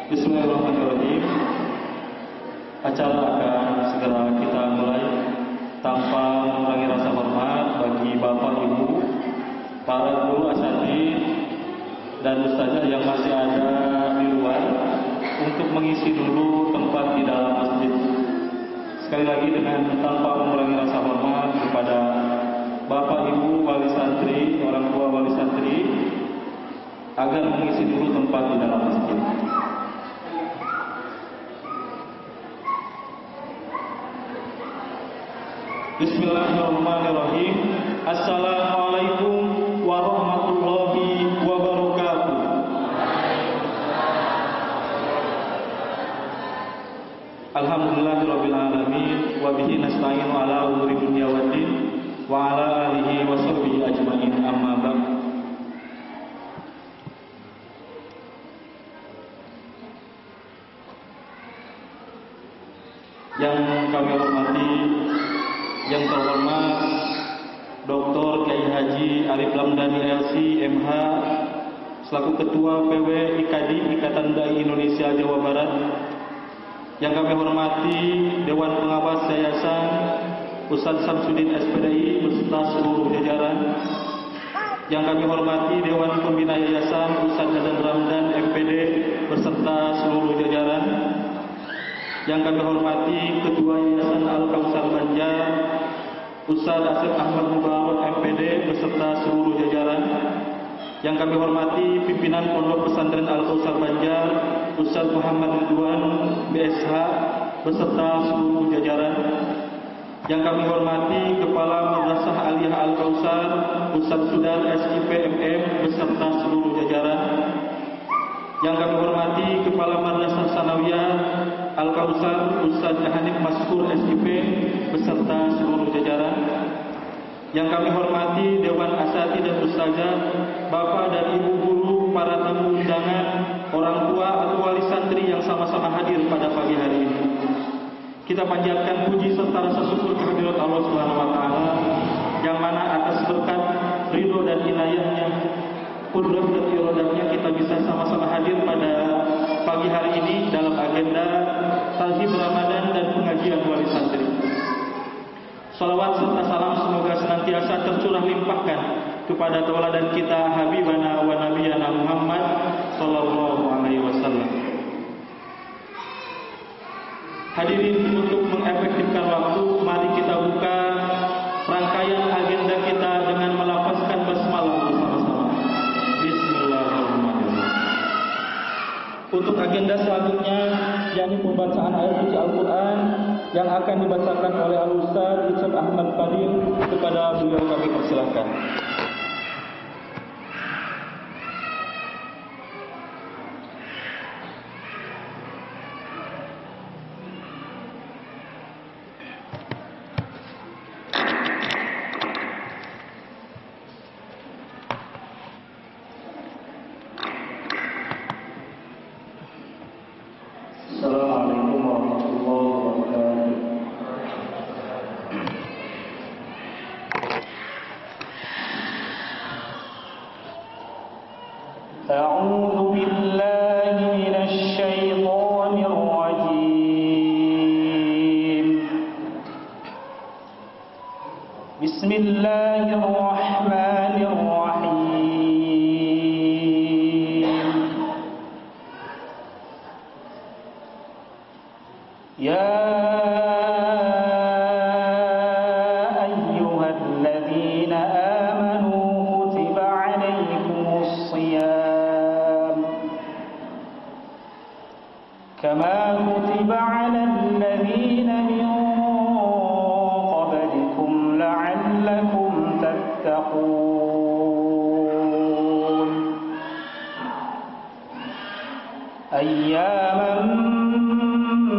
Bismillahirrahmanirrahim. Acara akan segera kita mulai. Tanpa mengurangi rasa hormat bagi Bapak Ibu, para guru asatidz dan ustazah yang masih ada di luar untuk mengisi dulu tempat di dalam masjid. Sekali lagi dengan tanpa mengurangi rasa hormat kepada Bapak Ibu wali santri, orang tua wali santri, agar mengisi dulu tempat di dalam masjid. Bismillahirrahmanirrahim. Assalamualaikum warahmatullahi wabarakatuh. Alhamdulillahirabbil alamin wa bihi nasta'inu ala umuri dunya waddin wa ala alihi wa sahbihi ajmain, amma ba'd. Yang kami hormati, yang terhormat Dr. Kiai Haji Arif Lamdani LC MH selaku Ketua PW IKADI Ikatan Dai Indonesia Jawa Barat. Yang kami hormati Dewan Pengawas Yayasan Ustaz Samsudin SPDI beserta seluruh jajaran. Yang kami hormati Dewan Pembina Yayasan Ustaz Dadan Ramdan MPD beserta seluruh jajaran. Yang kami hormati Ketua Yayasan Al-Kausar Banjar Ustaz Asep Ahmad Mubarak MPD beserta seluruh jajaran. Yang kami hormati pimpinan Pondok Pesantren Al-Kausar Banjar Ustaz Muhammad Ridwan BSH beserta seluruh jajaran. Yang kami hormati Kepala Madrasah Aliyah Al-Kausar Ustaz Sudar SIP MM beserta seluruh jajaran. Yang kami hormati Kepala Madrasah Sanawiyah Al-Kausar Ustaz Hanif Maskur SIP beserta seluruh jajaran. Yang kami hormati Dewan Asatidz dan Ustazah, Bapak dan Ibu guru, para tamu undangan, orang tua atau wali santri yang sama-sama hadir pada pagi hari ini. Kita panjatkan puji serta rasa syukur kehadirat Allah Subhanahu wa taala yang mana atas berkat ridho dan inayahnya, kudrat dan iradahnya kita bisa sama-sama hadir pada pagi hari ini dalam agenda Talhib Ramadan dan pengajian wali santri. Salawat serta salam semoga senantiasa tercurah limpahkan kepada tauladan kita Habibana wa Nabiyana Muhammad sallallahu alaihi wasallam. Hadirin, untuk mengefektifkan waktu, mari kita buka rangkaian agenda kita dengan melafazkan basmalah bersama-sama. Bismillahirrahmanirrahim. Untuk agenda selanjutnya, yakni pembacaan ayat suci Al-Quran yang akan dibacakan oleh Al-Ustaz Ustaz Ahmad Fadil, kepada beliau kami persilahkan. Assalamualaikum warahmatullahi wabarakatuh. A'udzu billahi minasy syaithanir rajim. Bismillahirrahmanirrahim. Ya ayyuhalladzina amanu kutiba alaikumus shiyam kama kutiba alal ladzina min qablikum la'allakum tattaqun. Ayyaman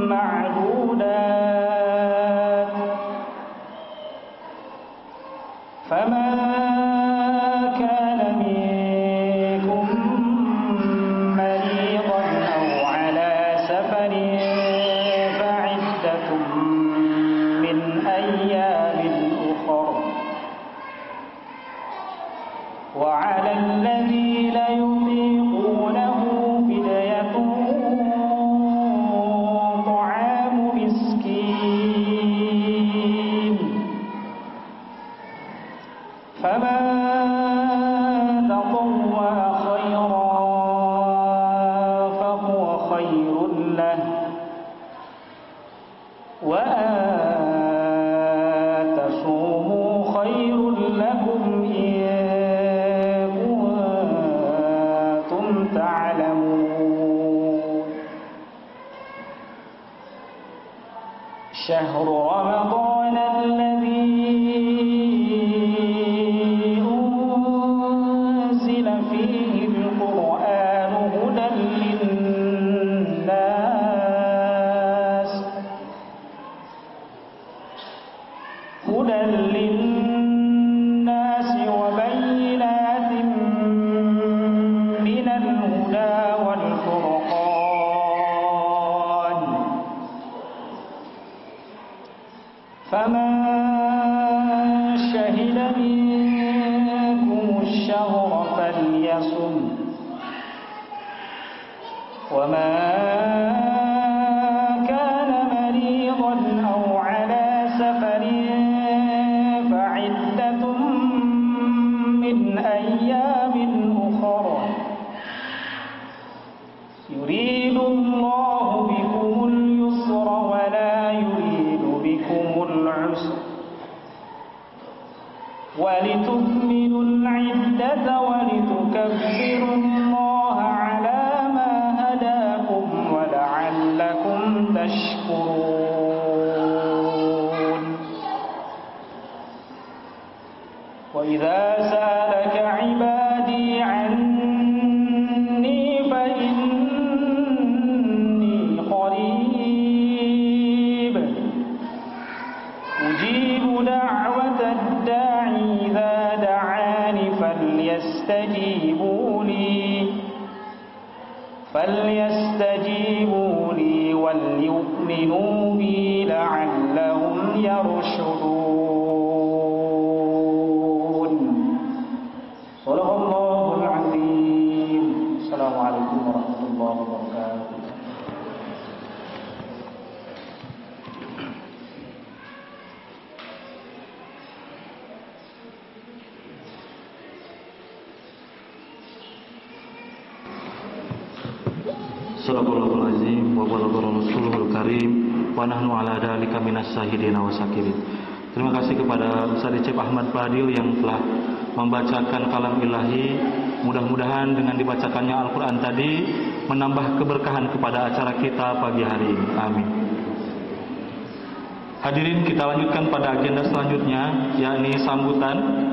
معدودات فمن كان منكم مريضا أو على سفر فعدة من أيام أخر وعلى الذين يطيقونه فدية طعام مسكين فمن تطوع خيرا فهو خير له وأن تصوموا خير لكم إن كنتم تعلمون شهر رمضان الذي أنزل فيه القرآن هدى للناس وبينات من الهدى والفرقان فمن شهد منكم الشهر فليصم ومن كان مريضا أو على سفر فعدة من أيام أخر يريد الله بكم اليسر ولا يريد بكم العسر ولتكملوا العدة ولتكبروا الله على ما هداكم ولعلكم تشكرون وإذا سألك عبادي عني فإني قريب أجيب دعوة الداعي إذا دعاني فليستجيبوا لي وليؤمنوا بي لعلهم يرشدون صدق الله العظيم السلام عليكم ورحمة الله وبركاته. Sadaqallahul azim wa balagha rasulul karim wa nahnu ala dzalika minas syahidin wa syakirin. Terima kasih kepada Ustaz Icep Ahmad Fadil yang telah membacakan kalam ilahi. Mudah-mudahan dengan dibacakannya Al-Qur'an tadi menambah keberkahan kepada acara kita pagi hari ini. Amin. Hadirin, kita lanjutkan pada agenda selanjutnya, yakni sambutan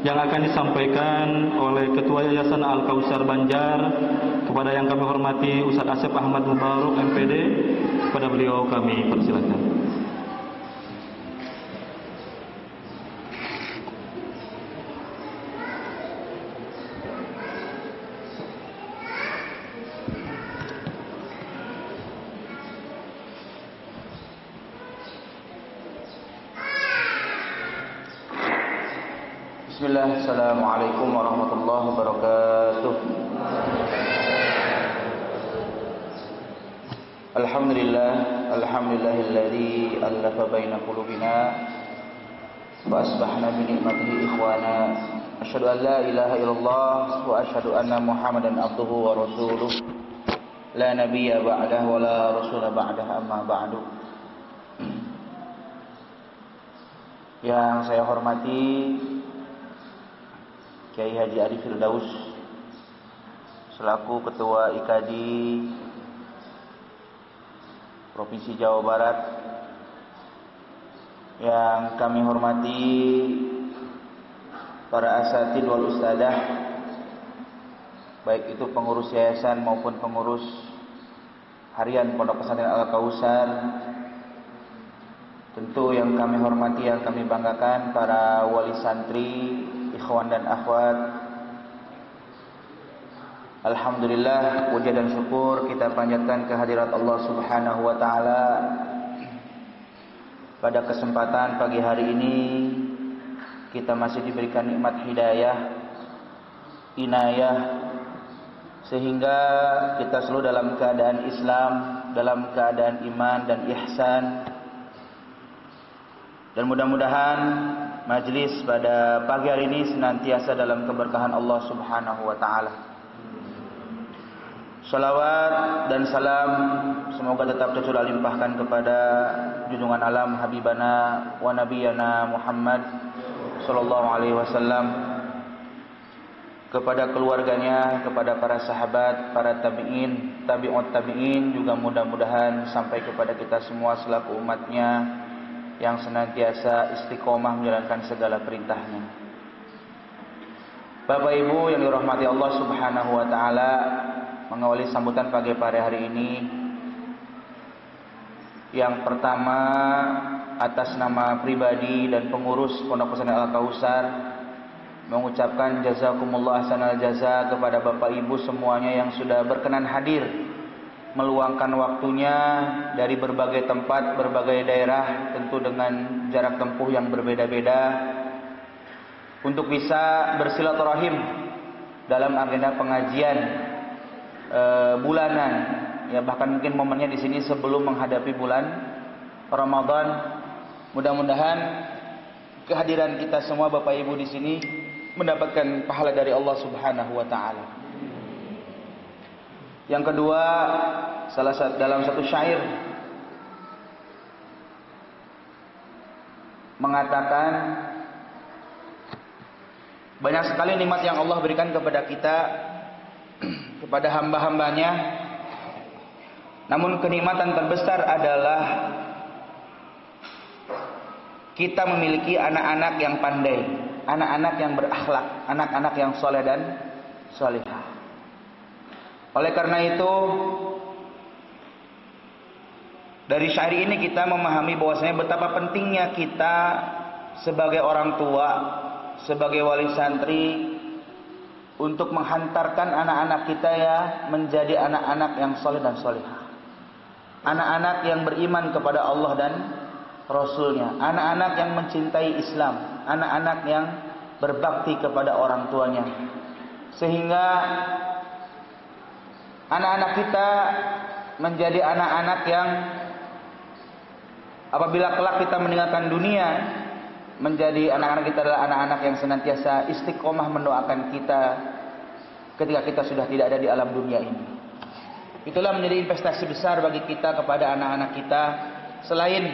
yang akan disampaikan oleh Ketua Yayasan Al-Kausar Banjar. Kepada yang kami hormati Ustaz Asep Ahmad Mubarok MPD, kepada beliau kami persilakan. Bismillah, Assalamualaikum warahmatullahi wabarakatuh. Alhamdulillahilladzi allafa baina qulubina wa asbahna bi ni'matihi ikhwana. Asyhadu an la ilaha illallah wa asyhadu anna Muhammadan abduhu wa rasuluh. La nabiyya ba'dahu wa la rasula ba'dahu, amma ba'du. Yang saya hormati Kiai Haji Arif Firdaus selaku Ketua IKD Provinsi Jawa Barat, yang kami hormati para asatidz wal ustadzah, baik itu pengurus yayasan maupun pengurus harian Pondok Pesantren Al-Kausar. Tentu yang kami hormati, yang kami banggakan para wali santri, ikhwan dan akhwat. Alhamdulillah, puja dan syukur kita panjatkan kehadirat Allah Subhanahu wa taala. Pada kesempatan pagi hari ini kita masih diberikan nikmat hidayah inayah, sehingga kita selalu dalam keadaan Islam, dalam keadaan iman dan ihsan. Dan mudah-mudahan majlis pada pagi hari ini senantiasa dalam keberkahan Allah Subhanahu wa taala. Salawat dan salam semoga tetap tercurah limpahkan kepada junjungan alam habibana wa nabiyana Muhammad sallallahu alaihi wasallam, kepada keluarganya, kepada para sahabat, para tabi'in, tabi'ut tabi'in, juga mudah-mudahan sampai kepada kita semua selaku umatnya yang senantiasa istiqomah menjalankan segala perintahnya. Bapak Ibu yang dirahmati Allah Subhanahu wa taala, mengawali sambutan pagi hari ini, yang pertama atas nama pribadi dan pengurus Pondok Pesantren Al-Kautsar mengucapkan jazakumullah ahsanal jaza kepada Bapak Ibu semuanya yang sudah berkenan hadir, meluangkan waktunya dari berbagai tempat, berbagai daerah, tentu dengan jarak tempuh yang berbeda-beda, untuk bisa bersilaturahim dalam agenda pengajian bulanan, ya bahkan mungkin momennya di sini sebelum menghadapi bulan Ramadan. Mudah-mudahan kehadiran kita semua Bapak Ibu di sini mendapatkan pahala dari Allah Subhanahu wa taala. Yang kedua, dalam satu syair mengatakan banyak sekali nikmat yang Allah berikan kepada kita, kepada hamba-hambanya. Namun kenikmatan terbesar adalah kita memiliki anak-anak yang pandai, anak-anak yang berakhlak, anak-anak yang soleh dan solehah. Oleh karena itu, dari syair ini kita memahami bahwasanya betapa pentingnya kita sebagai orang tua, sebagai wali santri, untuk menghantarkan anak-anak kita ya menjadi anak-anak yang soleh dan solehah, anak-anak yang beriman kepada Allah dan Rasulnya, anak-anak yang mencintai Islam, anak-anak yang berbakti kepada orang tuanya, sehingga anak-anak kita menjadi anak-anak yang apabila kelak kita meninggalkan dunia, menjadi anak-anak kita adalah anak-anak yang senantiasa istiqomah mendoakan kita ketika kita sudah tidak ada di alam dunia ini. Itulah menjadi investasi besar bagi kita kepada anak-anak kita, selain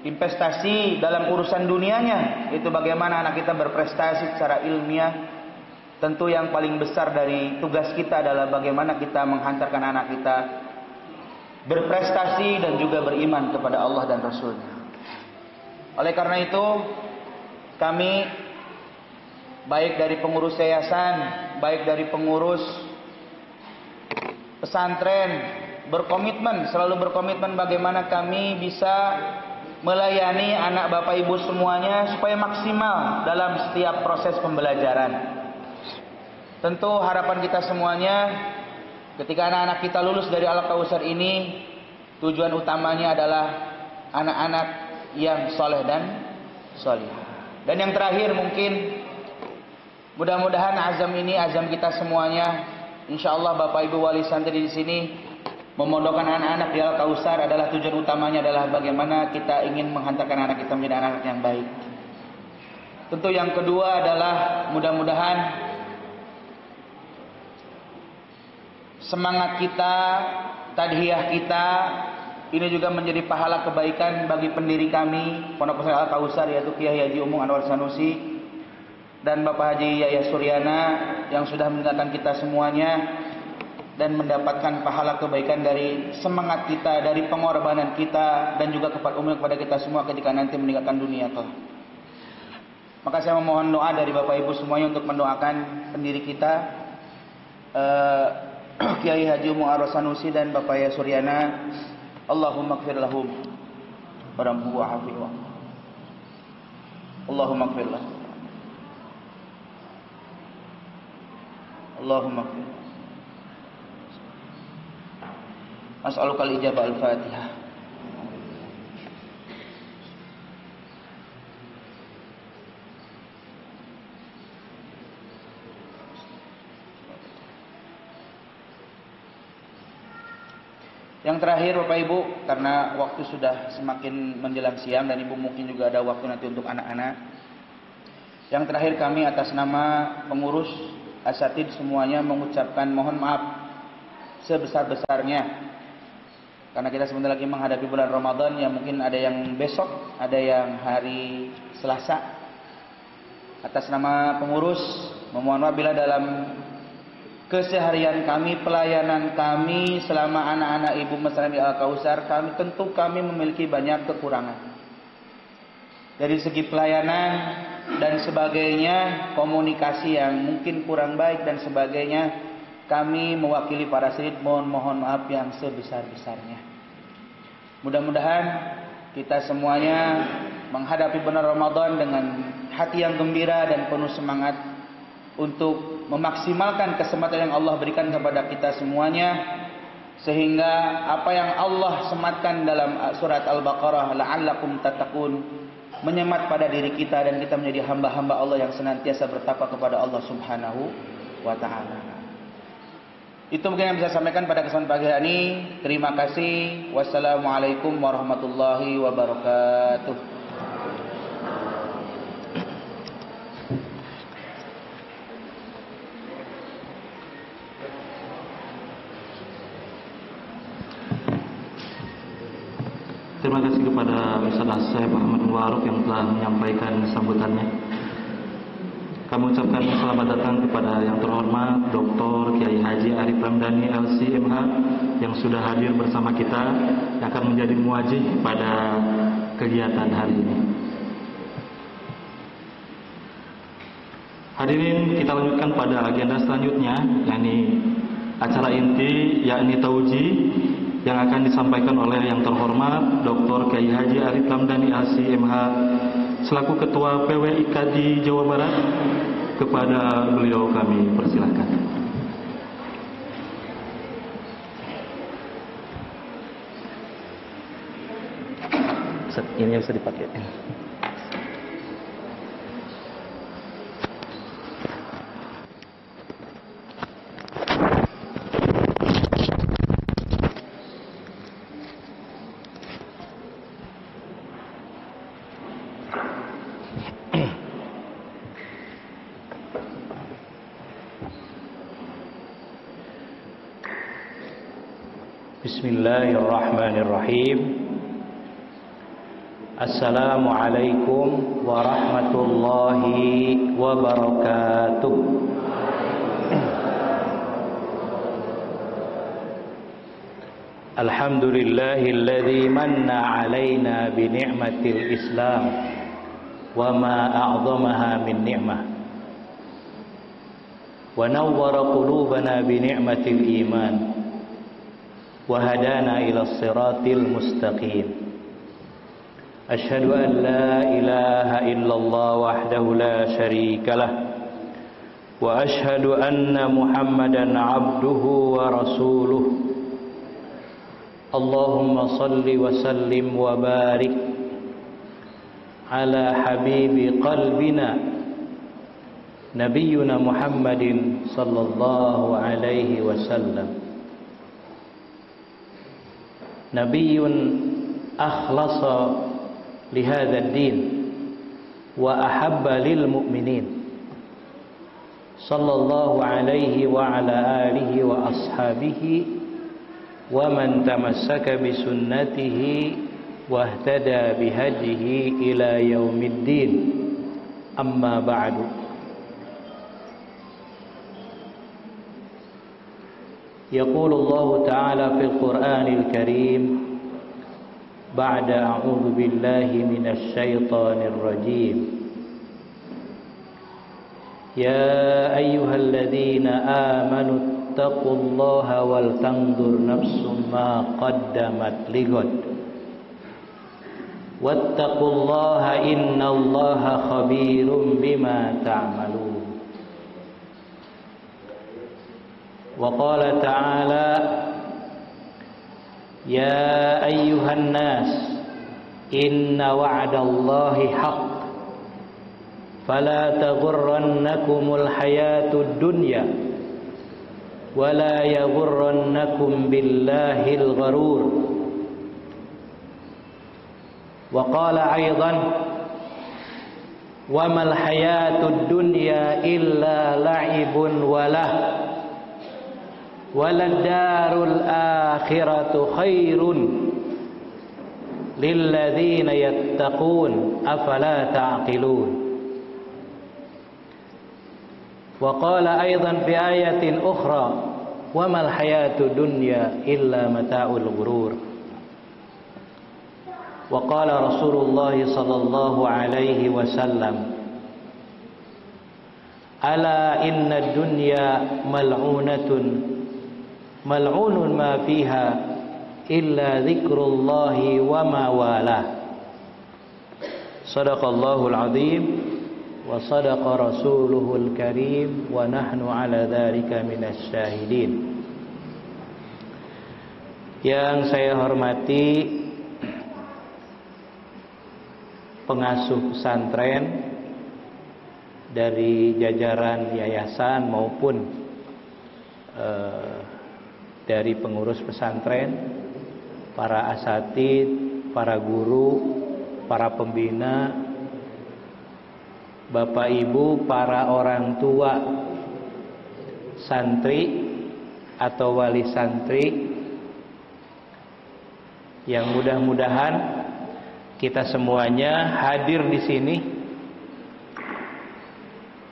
investasi dalam urusan dunianya, itu bagaimana anak kita berprestasi secara ilmiah. Tentu yang paling besar dari tugas kita adalah bagaimana kita menghantarkan anak kita berprestasi dan juga beriman kepada Allah dan Rasulnya. Oleh karena itu, kami baik dari pengurus yayasan, baik dari pengurus pesantren selalu berkomitmen bagaimana kami bisa melayani anak Bapak Ibu semuanya supaya maksimal dalam setiap proses pembelajaran. Tentu harapan kita semuanya ketika anak-anak kita lulus dari Al-Kautsar ini, tujuan utamanya adalah anak-anak yang soleh dan solihah. Dan yang terakhir mungkin mudah-mudahan azam kita semuanya, insyaallah Bapak Ibu wali santri di sini memondokkan anak-anak di Al-Kautsar adalah tujuan utamanya adalah bagaimana kita ingin menghantarkan anak kita menjadi anak-anak yang baik. Tentu yang kedua adalah mudah-mudahan semangat kita, tadhiyah kita ini juga menjadi pahala kebaikan bagi pendiri kami Pondok Pesantren Al-Kautsar, yaitu Kiai Haji Umung Anwar Sanusi dan Bapak Haji Yaya Suryana yang sudah meninggalkan kita semuanya, dan mendapatkan pahala kebaikan dari semangat kita, dari pengorbanan kita, dan juga kepada kepada kita semua ketika nanti meninggalkan dunia kelak. Maka saya memohon doa dari Bapak Ibu semuanya untuk mendoakan pendiri kita Kiai Haji Umung Anwar Sanusi dan Bapak Yaya Suryana. Allahumma ighfir lahum warhamhum wa'afihi. Allahumma ighfir lahum. Allahumma ighfir. As'aluka al-ijabah al-Fatihah. Yang terakhir Bapak Ibu, karena waktu sudah semakin menjelang siang dan Ibu mungkin juga ada waktu nanti untuk anak-anak. Yang terakhir kami atas nama pengurus asatid semuanya mengucapkan mohon maaf sebesar-besarnya. Karena kita sebentar lagi menghadapi bulan Ramadan yang mungkin ada yang besok, ada yang hari Selasa. Atas nama pengurus memohon maaf bila dalam keseharian kami, pelayanan kami selama anak-anak Ibu Masjid Al-Kausar, kami memiliki banyak kekurangan. Dari segi pelayanan dan sebagainya, komunikasi yang mungkin kurang baik dan sebagainya, kami mewakili para asatid mohon maaf yang sebesar-besarnya. Mudah-mudahan kita semuanya menghadapi bulan Ramadan dengan hati yang gembira dan penuh semangat untuk memaksimalkan kesempatan yang Allah berikan kepada kita semuanya, sehingga apa yang Allah sematkan dalam surat Al-Baqarah, la'allakum tattaqun, menyemat pada diri kita dan kita menjadi hamba-hamba Allah yang senantiasa bertakwa kepada Allah Subhanahu wa taala. Itu mungkin yang bisa saya sampaikan pada kesempatan pagi hari ini. Terima kasih. Wassalamualaikum warahmatullahi wabarakatuh. Terima kasih kepada Ustaz Asep Ahmad Waruk yang telah menyampaikan sambutannya. Kami ucapkan selamat datang kepada yang terhormat Dr. Kiai Haji Arif Ramdhani LC MH yang sudah hadir bersama kita, yang akan menjadi muajih pada kegiatan hari ini. Hadirin, kita lanjutkan pada agenda selanjutnya, yakni acara inti, yakni tauji yang akan disampaikan oleh yang terhormat Dr. Kiai Haji Arif Ramdhani LC MH selaku Ketua PWIKADI Jawa Barat. Kepada beliau kami persilahkan. Ini bisa dipakai. Bismillahirrahmanirrahim. Assalamualaikum warahmatullahi wabarakatuh. Alhamdulillahilladzi manna 'alaina bi ni'matil Islam wa ma a'zamaha min ni'mah. Wa nawwara qulubana bi ni'matil iman. وهدانا إلى الصراط المستقيم أشهد أن لا إله إلا الله وحده لا شريك له وأشهد أن محمدا عبده ورسوله اللهم صل وسلم وبارك على حبيب قلبنا نبينا محمد صلى الله عليه وسلم نبي أخلص لهذا الدين وأحب للمؤمنين صلى الله عليه وعلى آله وأصحابه ومن تمسك بسنته واهتدى بهديه إلى يوم الدين أما بعد يقول الله تعالى في القرآن الكريم بعد أعوذ بالله من الشيطان الرجيم يا أيها الذين آمنوا اتقوا الله ولتنظر نفس ما قدمت لغد واتقوا الله إن الله خبير بما تعملون وقال تعالى يا أيها الناس إن وعد الله حق فلا تغرنكم الحياة الدنيا ولا يغرنكم بالله الغرور. وقال أيضا وما الحياة الدنيا إلا لعب وله وللدار الآخرة خير للذين يتقون أفلا تعقلون. وقال أيضا في آية أخرى وما الحياة الدنيا إلا متاع الغرور. وقال رسول الله صلى الله عليه وسلم ألا إن الدنيا ملعونة ملعون ما فيها إلا ذكر الله وما والاه. صدق الله العظيم وصدق رسوله الكريم ونحن على ذلك من الشاهدين. Yang saya hormati pengasuh pesantren dari jajaran yayasan maupun dari pengurus pesantren, para asatid, para guru, para pembina, bapak ibu, para orang tua santri atau wali santri, yang mudah-mudahan kita semuanya hadir di sini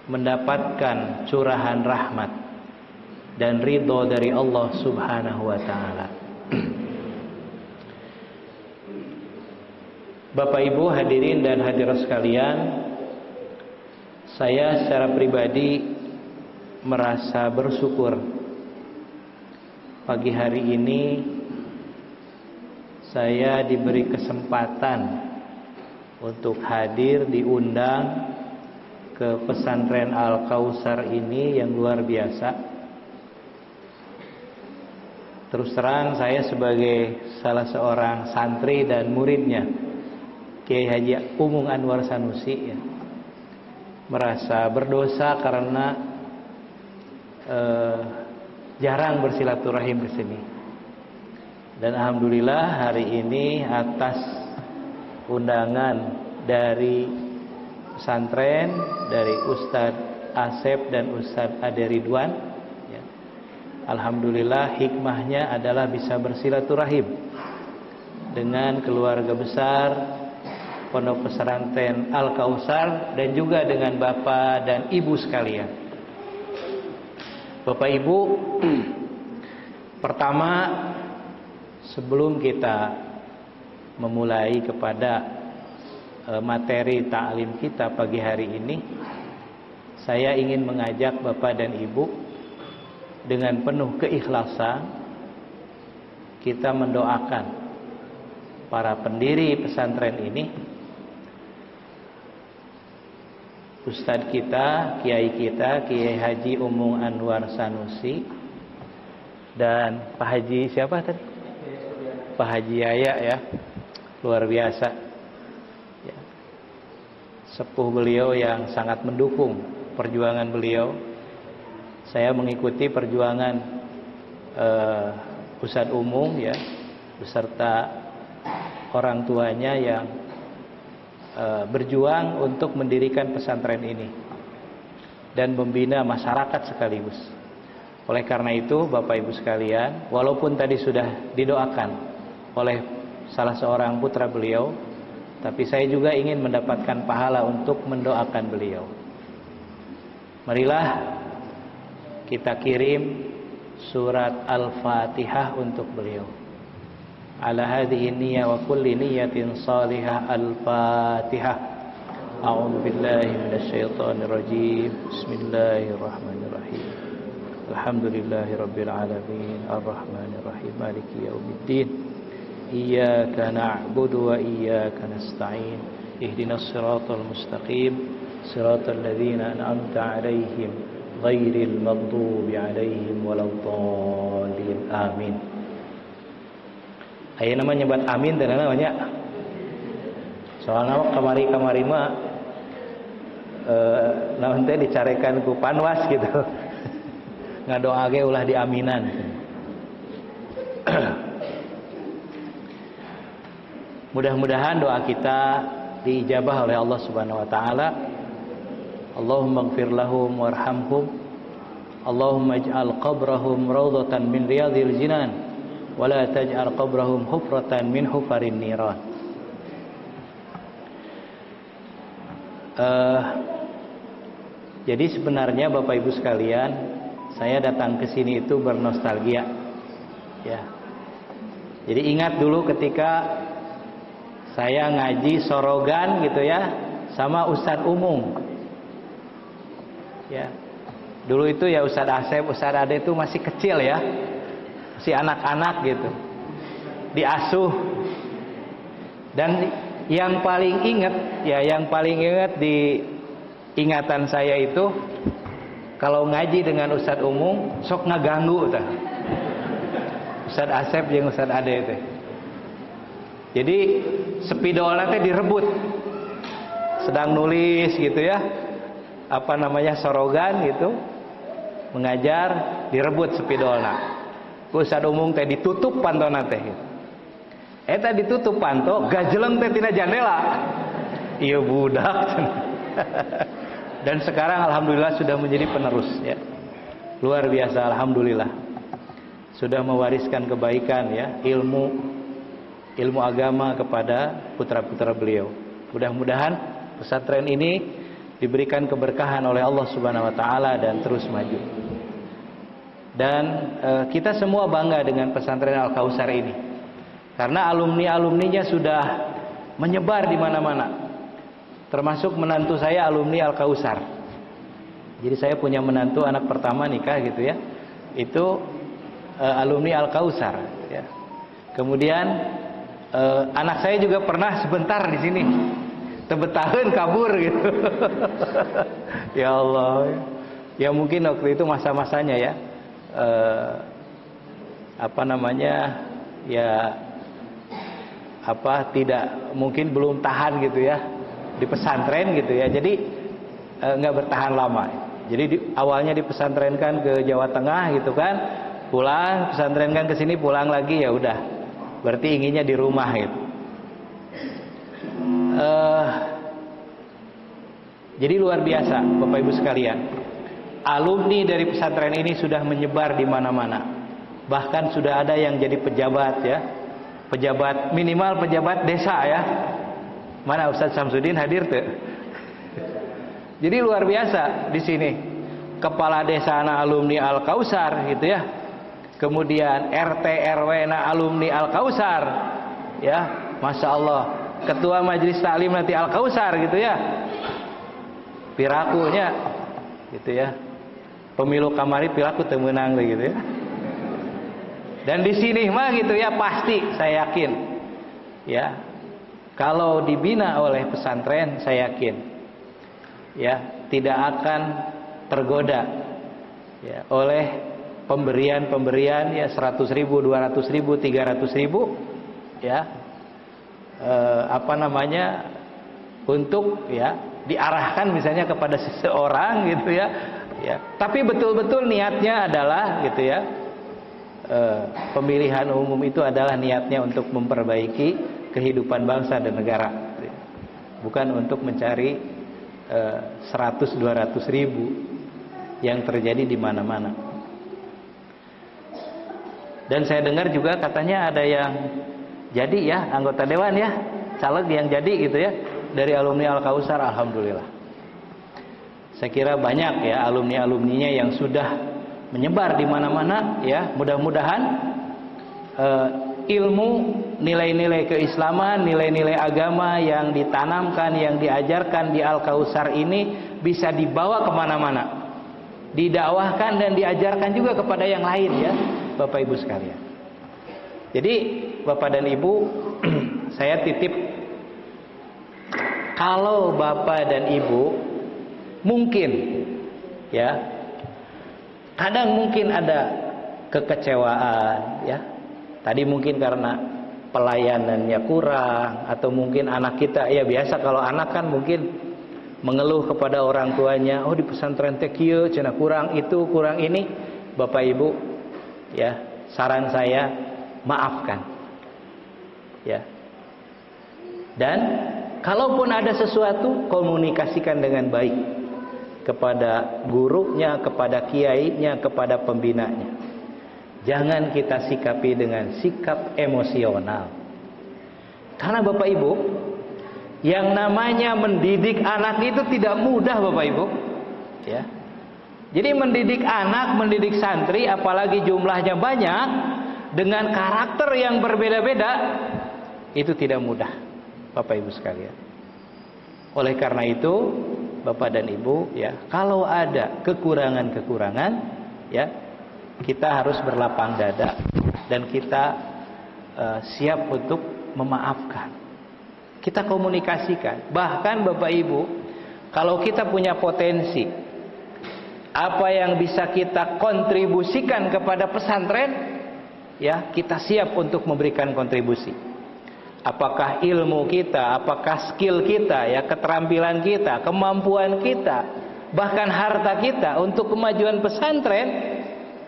mendapatkan curahan rahmat dan ridho dari Allah Subhanahu wa taala. Bapak Ibu hadirin dan hadirat sekalian, saya secara pribadi merasa bersyukur pagi hari ini saya diberi kesempatan untuk hadir, diundang ke pesantren Al-Kautsar ini yang luar biasa. Terus terang saya sebagai salah seorang santri dan muridnya Kiai Haji Umung Anwar Sanusi ya, merasa berdosa karena jarang bersilaturahim ke sini. Dan alhamdulillah hari ini atas undangan dari pesantren, dari Ustadz Asep dan Ustadz Ade Ridwan ya, alhamdulillah hikmahnya adalah bisa bersilaturahim dengan keluarga besar Pondok Pesantren Al-Kautsar dan juga dengan bapak dan ibu sekalian. Bapak Ibu, pertama sebelum kita memulai kepada materi ta'lim kita pagi hari ini, saya ingin mengajak Bapak dan Ibu dengan penuh keikhlasan kita mendoakan para pendiri pesantren ini, Ustadz kita, Kiai kita, Kiai Haji Umung Anwar Sanusi, dan Pak Haji siapa tadi? Pak Haji Yaya ya, luar biasa ya. Sepuh beliau yang sangat mendukung perjuangan beliau. Saya mengikuti perjuangan Ustadz Umum ya, beserta orang tuanya yang berjuang untuk mendirikan pesantren ini dan membina masyarakat sekaligus. Oleh karena itu Bapak Ibu sekalian, walaupun tadi sudah didoakan oleh salah seorang putra beliau, tapi saya juga ingin mendapatkan pahala untuk mendoakan beliau. Marilah kita kirim surat Al-Fatihah untuk beliau. Ala hadhihi niyyah wa kulli niyyatin salihah. Al-Fatihah. A'udzu billahi minasyaitonir rajim. Bismillahirrahmanirrahim. Alhamdulillahirabbil alamin, arrahmanir rahim, maliki yaumiddin. Iyyaka na'budu wa iyyaka nasta'in. Ihdinas siratal mustaqim, siratal ladzina an'amta 'alaihim ghairil maghdubi 'alaihim waladdallin. Amin. Aya nama nyebat amin teh namanya. Soalna kamari-kamari mah naon teh dicarekan ku panwas gitu. ngadoa ge ulah diaminan. Mudah-mudahan doa kita diijabah oleh Allah Subhanahu wa taala. Allahumma ighfir lahum warhamhum. Allahumma ij'al qabrahum rawdatan min riyadil jinan wa la taj'al qabrahum hufratan min hufarin niran. Jadi sebenarnya Bapak Ibu sekalian, saya datang ke sini itu bernostalgia. Ya. Jadi ingat dulu ketika saya ngaji sorogan gitu ya sama Ustadz Umum. Ya. Dulu itu ya Ustadz Asep, Ustadz Ade itu masih kecil ya. Masih anak-anak gitu. Diasuh. Dan yang paling ingat di ingatan saya itu kalau ngaji dengan Ustadz Umum sok ngaganggu tah. Ustadz Asep jeung Ustadz Ade teh. Jadi spidolna teh direbut. Sedang nulis gitu ya. Apa namanya sorogan gitu. Mengajar direbut spidolna. Ku Ustadz Umum teh ditutup pantona teh. Eta ditutup panto gajeleng teh tina jandela. Ieu budak. Dan sekarang alhamdulillah sudah menjadi penerus ya. Luar biasa alhamdulillah. Sudah mewariskan kebaikan ya, ilmu agama kepada putra-putra beliau. Mudah-mudahan pesantren ini diberikan keberkahan oleh Allah Subhanahu wa taala dan terus maju. Dan kita semua bangga dengan pesantren Al-Kautsar ini. Karena alumni-alumninya sudah menyebar di mana-mana. Termasuk menantu saya alumni Al-Kautsar. Jadi saya punya menantu anak pertama nikah gitu ya. Itu alumni Al-Kautsar ya. Kemudian anak saya juga pernah sebentar di sini. Tebetaheun kabur gitu. Ya Allah. Ya mungkin waktu itu masa-masanya ya. Tidak mungkin belum tahan gitu ya di pesantren gitu ya. Jadi nggak bertahan lama. Jadi awalnya dipesantrenkan ke Jawa Tengah gitu kan. Pulang, pesantrenkan ke sini, pulang lagi ya udah. Berarti inginnya di rumah gitu. Jadi luar biasa Bapak Ibu sekalian. Alumni dari pesantren ini sudah menyebar di mana-mana. Bahkan sudah ada yang jadi pejabat ya. Pejabat minimal pejabat desa ya. Mana Ustadz Samsudin hadir tuh? Jadi luar biasa di sini. Kepala desa na alumni Al-Kautsar gitu ya. Kemudian RT RW na alumni Al-Kautsar ya, Masya Allah. Ketua Majelis Taklim nanti Al-Kautsar gitu ya. Pirakunya gitu ya. Pemilu kamari piraku teu meunang gitu ya. Dan di sini mah gitu ya pasti saya yakin ya. Kalau dibina oleh pesantren saya yakin ya tidak akan tergoda ya oleh pemberian ya 100.000, 200.000, 300.000 ya untuk ya diarahkan misalnya kepada seseorang gitu ya. Tapi betul-betul niatnya adalah gitu ya pemilihan umum itu adalah niatnya untuk memperbaiki kehidupan bangsa dan negara, bukan untuk mencari 100-200 ribu yang terjadi di mana-mana. Dan saya dengar juga katanya ada yang jadi ya anggota dewan ya, caleg yang jadi gitu ya dari alumni Al-Kautsar, alhamdulillah. Saya kira banyak ya alumni-alumninya yang sudah menyebar di mana-mana ya. Mudah-mudahan ilmu, nilai-nilai keislaman, nilai-nilai agama yang ditanamkan, yang diajarkan di Al-Kautsar ini bisa dibawa kemana-mana, didakwahkan dan diajarkan juga kepada yang lain ya, Bapak Ibu sekalian. Jadi Bapak dan Ibu, saya titip, kalau Bapak dan Ibu mungkin ya, kadang mungkin ada kekecewaan ya. Tadi mungkin karena pelayanannya kurang, atau mungkin anak kita ya biasa kalau anak kan mungkin mengeluh kepada orang tuanya, oh di pesantren teh kieu cenah kurang itu kurang ini. Bapak Ibu, ya, saran saya maafkan. Ya. Dan kalaupun ada sesuatu, komunikasikan dengan baik kepada gurunya, kepada kiainya, kepada pembinanya. Jangan kita sikapi dengan sikap emosional. Karena Bapak Ibu, yang namanya mendidik anak itu tidak mudah Bapak Ibu. Ya. Jadi mendidik anak, mendidik santri, apalagi jumlahnya banyak, dengan karakter yang berbeda-beda, itu tidak mudah Bapak Ibu sekalian. Oleh karena itu, Bapak dan Ibu, ya, kalau ada kekurangan-kekurangan, ya, kita harus berlapang dada dan kita siap untuk memaafkan. Kita komunikasikan. Bahkan Bapak Ibu, kalau kita punya potensi, apa yang bisa kita kontribusikan kepada pesantren, ya, kita siap untuk memberikan kontribusi. Apakah ilmu kita, apakah skill kita, ya, keterampilan kita, kemampuan kita, bahkan harta kita untuk kemajuan pesantren.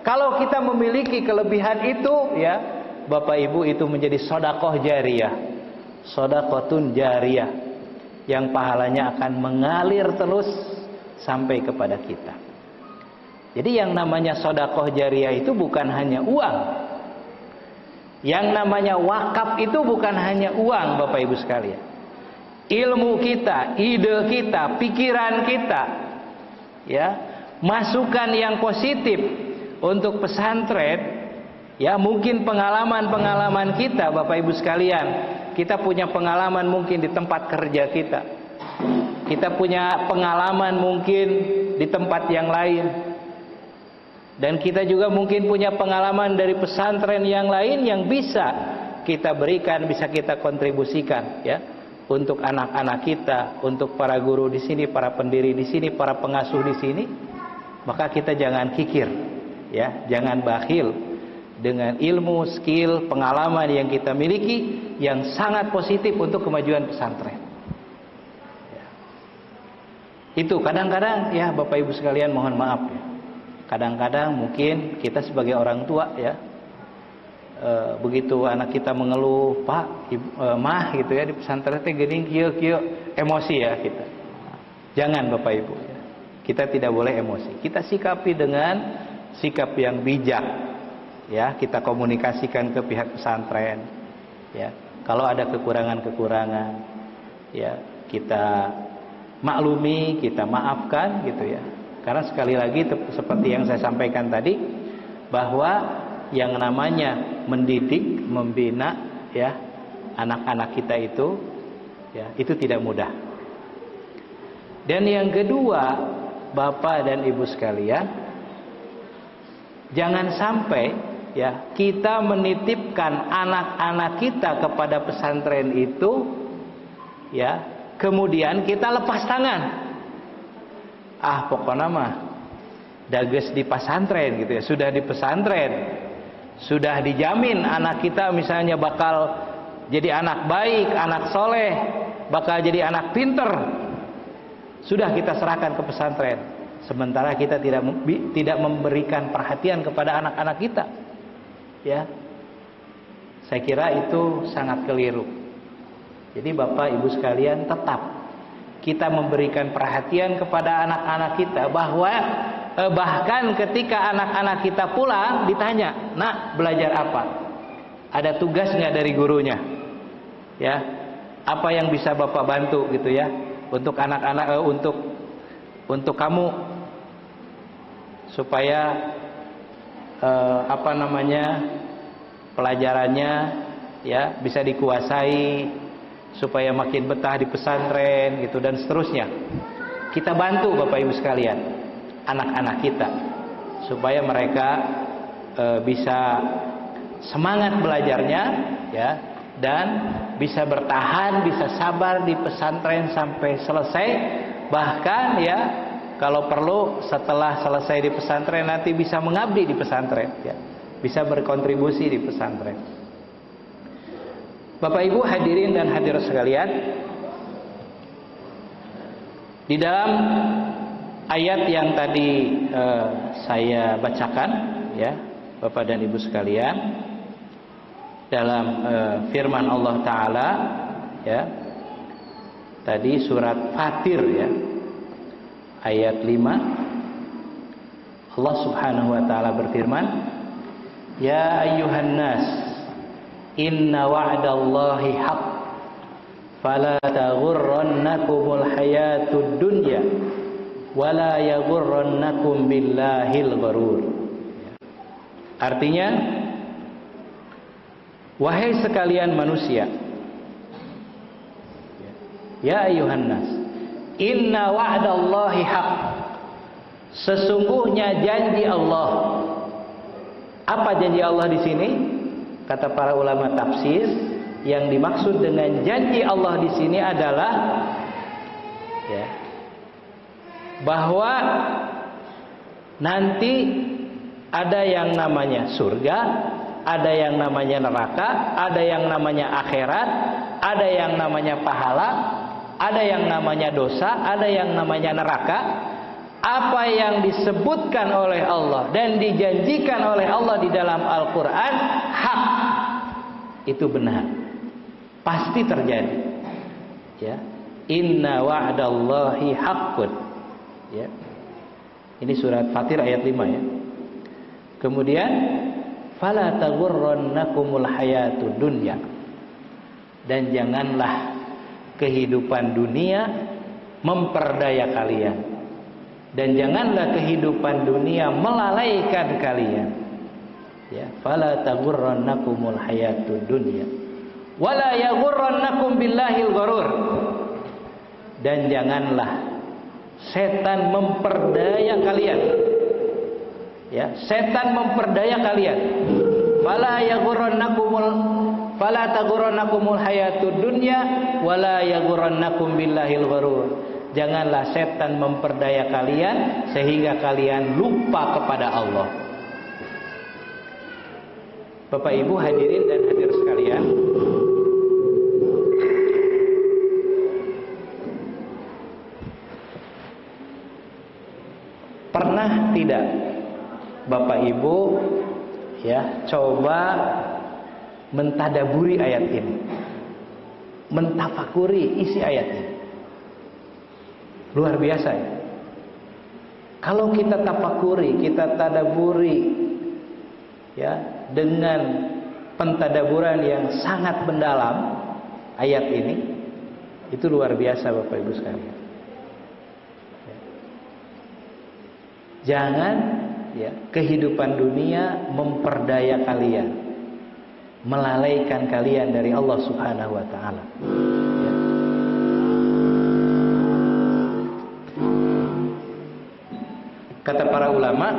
Kalau kita memiliki kelebihan itu, ya, Bapak Ibu, itu menjadi sedekah jariyah, sedekahun jariyah, yang pahalanya akan mengalir terus sampai kepada kita. Jadi yang namanya sedekah jariyah itu bukan hanya uang. Yang namanya wakaf itu bukan hanya uang Bapak Ibu sekalian. Ilmu kita, ide kita, pikiran kita, ya, masukan yang positif untuk pesantren, ya, mungkin pengalaman-pengalaman kita Bapak Ibu sekalian. Kita punya pengalaman mungkin di tempat kerja kita. Kita punya pengalaman mungkin di tempat yang lain. Dan kita juga mungkin punya pengalaman dari pesantren yang lain yang bisa kita berikan, bisa kita kontribusikan, ya, untuk anak-anak kita, untuk para guru di sini, para pendiri di sini, para pengasuh di sini. Maka kita jangan kikir, ya, jangan bakhil dengan ilmu, skill, pengalaman yang kita miliki yang sangat positif untuk kemajuan pesantren. Ya. Itu kadang-kadang, ya, Bapak Ibu sekalian, mohon maaf, ya. Kadang-kadang mungkin kita sebagai orang tua, ya, begitu anak kita mengeluh, Pak, Ibu, Mah, gitu ya, di pesantren teh geuning kieu emosi, ya, kita. Jangan Bapak Ibu, ya. Kita tidak boleh emosi. Kita sikapi dengan sikap yang bijak, ya. Kita komunikasikan ke pihak pesantren, ya. Kalau ada kekurangan-kekurangan, ya, kita maklumi, kita maafkan, gitu ya. Karena sekali lagi seperti yang saya sampaikan tadi, bahwa yang namanya mendidik, membina, ya, anak-anak kita itu, ya, itu tidak mudah. Dan yang kedua, Bapak dan Ibu sekalian, jangan sampai, ya, kita menitipkan anak-anak kita kepada pesantren itu, ya, kemudian kita lepas tangan. Ah, pokoknya mah dages di pesantren, gitu ya, sudah di pesantren, sudah dijamin anak kita misalnya bakal jadi anak baik, anak soleh, bakal jadi anak pinter, sudah kita serahkan ke pesantren. Sementara kita tidak memberikan perhatian kepada anak-anak kita, ya, saya kira itu sangat keliru. Jadi Bapak Ibu sekalian, tetap kita memberikan perhatian kepada anak-anak kita, bahwa bahkan ketika anak-anak kita pulang ditanya, "Nak, belajar apa? Ada tugas nggak dari gurunya? Ya, apa yang bisa Bapak bantu, gitu ya, untuk anak-anak, untuk kamu, supaya pelajarannya, ya, bisa dikuasai, supaya makin betah di pesantren, gitu, dan seterusnya." Kita bantu Bapak Ibu sekalian anak-anak kita supaya mereka bisa semangat belajarnya, ya, dan bisa bertahan, bisa sabar di pesantren sampai selesai. Bahkan, ya, kalau perlu setelah selesai di pesantren nanti bisa mengabdi di pesantren, ya, bisa berkontribusi di pesantren. Bapak Ibu hadirin dan hadirat sekalian, di dalam ayat yang tadi saya bacakan, ya Bapak dan Ibu sekalian, dalam firman Allah Ta'ala ya, tadi surat Fatir ya, ayat 5, Allah Subhanahu wa Ta'ala berfirman, ya ayyuhan nas inna wa'dallahi haqq fala taghurrannakumul hayatud dunya wala yaghurrannakum billahil gharur. Artinya, wahai sekalian manusia, ya ayuhan nas, inna wa'dallahi haqq, sesungguhnya janji Allah. Apa janji Allah di sini? Kata para ulama tafsir, yang dimaksud dengan janji Allah di sini adalah ya, bahwa nanti ada yang namanya surga, ada yang namanya neraka, ada yang namanya akhirat, ada yang namanya pahala, ada yang namanya dosa, ada yang namanya neraka. Apa yang disebutkan oleh Allah dan dijanjikan oleh Allah di dalam Al-Quran hak, itu benar, pasti terjadi ya. Inna wa'dallahi haqqun ya. Ini surat Fatir ayat 5 ya. Kemudian fala taghurrannakumul hayatud dunya, dan janganlah kehidupan dunia memperdaya kalian, dan janganlah kehidupan dunia melalaikan kalian ya. Fala taghurrannakumul hayatud dunya wala yaghurrannakum billahil gharur, dan janganlah setan memperdaya kalian ya, setan memperdaya kalian. Fala taghurrannakumul hayatud dunya wala yaghurrannakum billahil gharur. Janganlah setan memperdaya kalian sehingga kalian lupa kepada Allah. Bapak Ibu hadirin dan hadir sekalian, pernah tidak Bapak Ibu ya coba mentadaburi ayat ini, mentafakuri isi ayat ini? Luar biasa ya. Kalau kita tafakuri, kita tadaburi ya dengan pentadaburan yang sangat mendalam ayat ini, itu luar biasa Bapak Ibu sekalian. Jangan ya kehidupan dunia memperdaya kalian, melalaikan kalian dari Allah Subhanahu wa Ta'ala ya. Kata para ulama,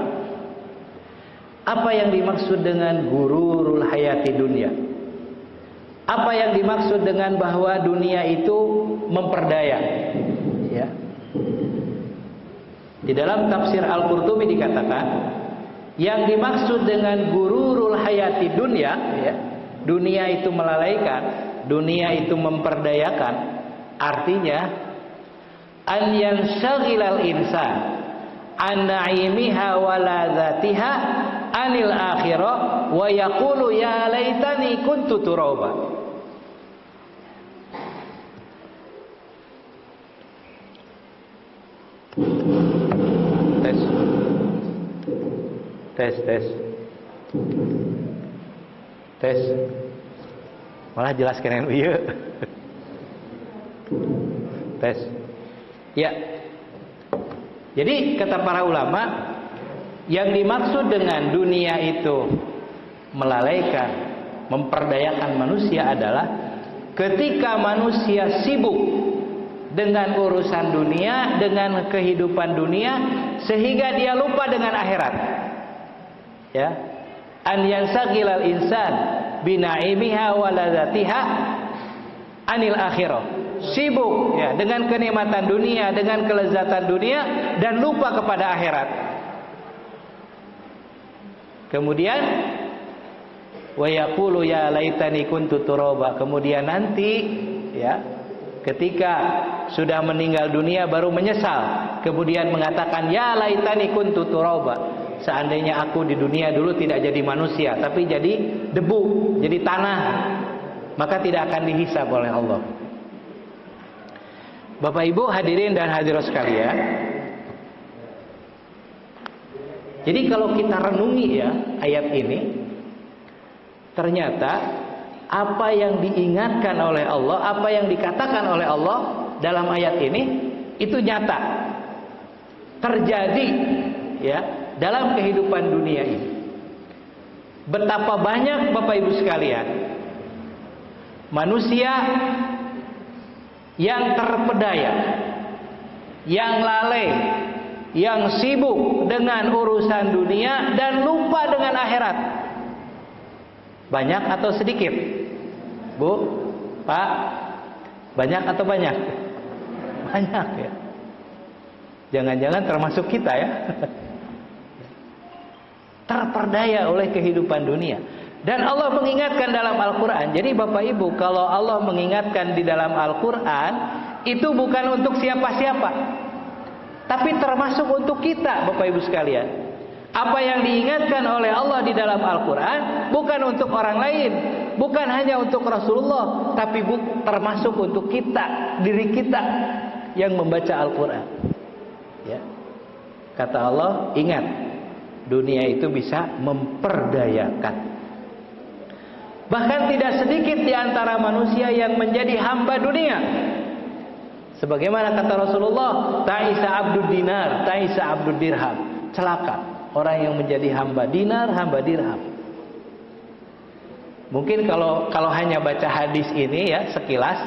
apa yang dimaksud dengan gururul hayati dunia? Apa yang dimaksud dengan bahwa dunia itu memperdaya ya? Di dalam tafsir Al-Qurtubi dikatakan, yang dimaksud dengan gururul hayati dunia ya, dunia itu melalaikan, dunia itu memperdayakan, artinya an yanshagilal insan an na'imiha wa ladzatiha anil akhirah wa yaqulu ya laitani kuntu turaba. Tes. Malah jelaskan yang iya. Tes. Ya. Jadi kata para ulama, yang dimaksud dengan dunia itu melalaikan, memperdayakan manusia adalah ketika manusia sibuk dengan urusan dunia, dengan kehidupan dunia, sehingga dia lupa dengan akhirat. Ya, an yansagilal insan binaimiha wa ladzatiha anil akhirah. Sibuk ya dengan kenikmatan dunia, dengan kelezatan dunia, dan lupa kepada akhirat. Kemudian wa yaqulu ya laitani kuntu turaba. Kemudian nanti ya ketika sudah meninggal dunia baru menyesal, kemudian mengatakan ya laitani kuntu turaba, seandainya aku di dunia dulu tidak jadi manusia, tapi jadi debu, jadi tanah, maka tidak akan dihisab oleh Allah. Bapak Ibu hadirin dan hadirat sekalian, jadi kalau kita renungi ya ayat ini, ternyata apa yang diingatkan oleh Allah, apa yang dikatakan oleh Allah dalam ayat ini itu nyata terjadi ya dalam kehidupan dunia ini. Betapa banyak Bapak Ibu sekalian manusia yang terpedaya, yang lalai, yang sibuk dengan urusan dunia dan lupa dengan akhirat. Banyak atau sedikit? Bu, Pak, banyak atau banyak? Banyak ya. Jangan-jangan termasuk kita ya. Terperdaya oleh kehidupan dunia. Dan Allah mengingatkan dalam Al-Quran. Jadi Bapak Ibu, kalau Allah mengingatkan di dalam Al-Quran, itu bukan untuk siapa-siapa, tapi termasuk untuk kita Bapak Ibu sekalian. Apa yang diingatkan oleh Allah di dalam Al-Quran bukan untuk orang lain, bukan hanya untuk Rasulullah, tapi termasuk untuk kita, diri kita yang membaca Al-Quran ya. Kata Allah, ingat, dunia itu bisa memperdayakan. Bahkan tidak sedikit di antara manusia yang menjadi hamba dunia. Sebagaimana kata Rasulullah, ta'isa abdud dinar, ta'isa abdud dirham. Celaka orang yang menjadi hamba dinar, hamba dirham. Mungkin kalau hanya baca hadis ini ya sekilas,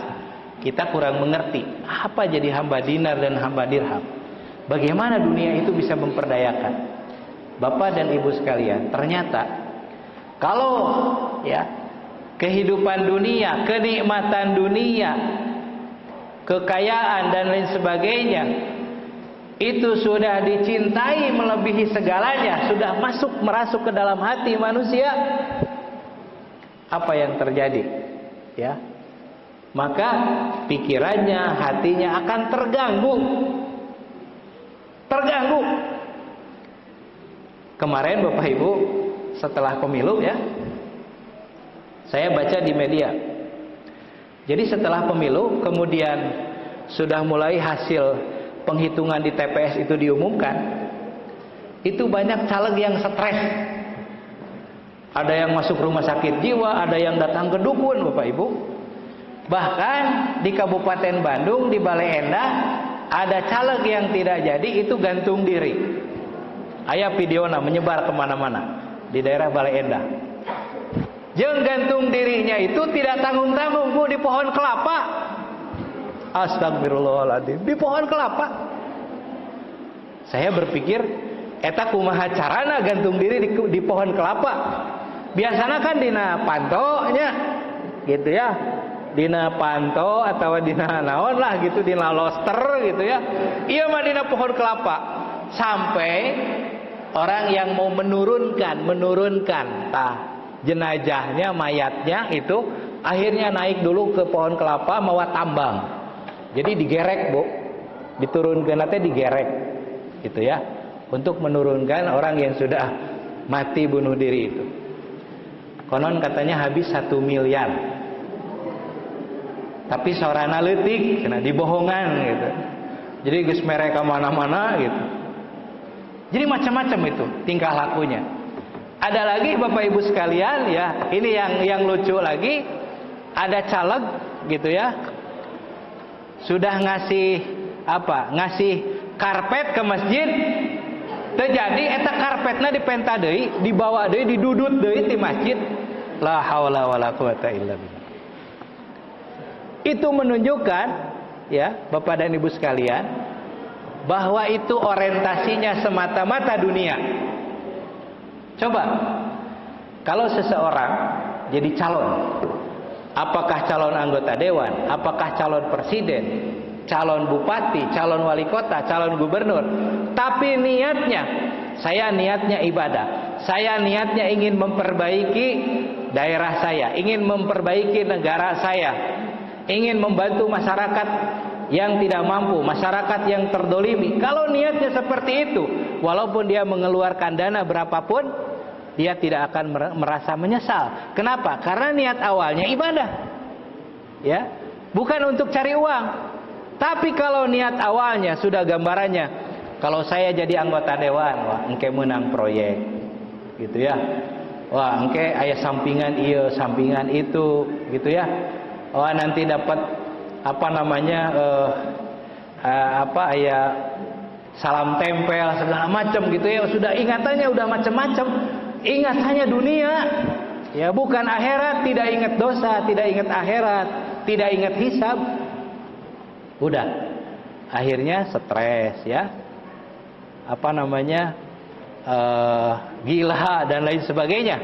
kita kurang mengerti apa jadi hamba dinar dan hamba dirham. Bagaimana dunia itu bisa memperdayakan. Bapak dan Ibu sekalian, ternyata kalau ya kehidupan dunia, kenikmatan dunia, kekayaan dan lain sebagainya itu sudah dicintai melebihi segalanya, sudah merasuk ke dalam hati manusia, apa yang terjadi? Ya, maka pikirannya, hatinya akan terganggu. Kemarin Bapak Ibu setelah pemilu ya, saya baca di media. Jadi setelah pemilu kemudian sudah mulai hasil penghitungan di TPS itu diumumkan, itu banyak caleg yang stres. Ada yang masuk rumah sakit jiwa, ada yang datang ke dukun Bapak Ibu. Bahkan di Kabupaten Bandung di Balai Endah ada caleg yang tidak jadi itu gantung diri. Aya videona menyebar kemana-mana di daerah Balai Endah. Jeung gantung dirinya itu tidak tanggung-tanggung Bu, di pohon kelapa. Astagfirullahaladzim, di pohon kelapa. Saya berpikir eta kumaha carana gantung diri di pohon kelapa. Biasanya kan dina pantonya gitu ya, dina panto atau dina naon lah gitu, dina loster gitu ya. Iya mah dina pohon kelapa. Sampai orang yang mau menurunkan jenazahnya, mayatnya itu akhirnya naik dulu ke pohon kelapa mawa tambang. Jadi digerek Bu, diturunkan nanti digerek gitu ya, untuk menurunkan orang yang sudah mati bunuh diri itu. Konon katanya habis 1 miliar, tapi sorana leutik, kena dibohongan gitu. Jadi geus mere ka mana-mana gitu. Jadi macam-macam itu tingkah lakunya. Ada lagi Bapak Ibu sekalian ya, ini yang lucu lagi, ada caleg gitu ya, sudah ngasih karpet ke masjid, terjadi eta karpetna dipenta deui, dibawa deui, didudut deui di masjid. La haula wala quwata illa billah. Itu menunjukkan ya Bapak dan Ibu sekalian, bahwa itu orientasinya semata-mata dunia. Coba kalau seseorang jadi calon, apakah calon anggota dewan, apakah calon presiden, calon bupati, calon wali kota, calon gubernur, tapi niatnya, saya niatnya ibadah, saya niatnya ingin memperbaiki daerah saya, ingin memperbaiki negara saya, ingin membantu masyarakat yang tidak mampu, masyarakat yang terdolimi. Kalau niatnya seperti itu, walaupun dia mengeluarkan dana berapapun, dia tidak akan merasa menyesal. Kenapa? Karena niat awalnya ibadah, ya, bukan untuk cari uang. Tapi kalau niat awalnya sudah gambarannya, kalau saya jadi anggota dewan, wah, engke menang proyek, gitu ya. Wah, engke aya sampingan iya, sampingan itu, gitu ya. Wah, nanti dapat apa namanya aya salam tempel segala macam gitu ya. Sudah ingatannya udah macam-macam. Ingatannya dunia, ya, bukan akhirat. Tidak ingat dosa, tidak ingat akhirat, tidak ingat hisab. Udah, akhirnya stres, ya, apa namanya, gila dan lain sebagainya.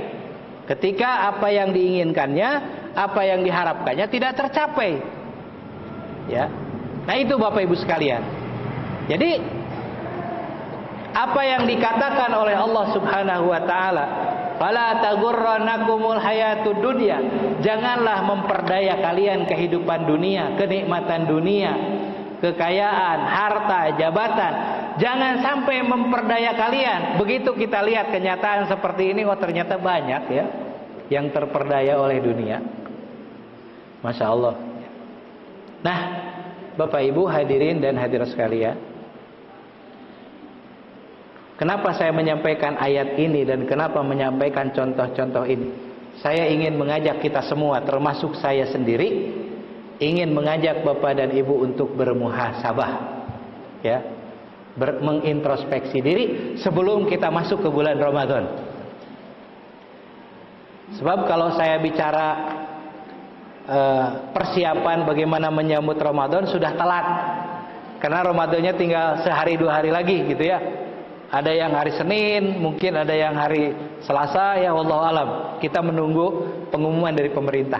Ketika apa yang diinginkannya, apa yang diharapkannya tidak tercapai, ya. Nah, itu Bapak Ibu sekalian. Jadi apa yang dikatakan oleh Allah Subhanahu wa taala, fala taghurrannakumul hayatud dunya, janganlah memperdaya kalian kehidupan dunia, kenikmatan dunia, kekayaan, harta, jabatan. Jangan sampai memperdaya kalian. Begitu kita lihat kenyataan seperti ini, oh ternyata banyak, ya, yang terperdaya oleh dunia. Masya Allah. Nah, Bapak Ibu hadirin dan hadirat sekalian, kenapa saya menyampaikan ayat ini dan kenapa menyampaikan contoh-contoh ini? Saya ingin mengajak kita semua, termasuk saya sendiri, ingin mengajak Bapak dan Ibu untuk bermuhasabah, ya, mengintrospeksi diri sebelum kita masuk ke bulan Ramadan. Sebab kalau saya bicara persiapan bagaimana menyambut Ramadan sudah telat, karena Ramadannya tinggal sehari 2 hari lagi, gitu ya. Ada yang hari Senin, mungkin ada yang hari Selasa, ya, wallahu alam. Kita menunggu pengumuman dari pemerintah,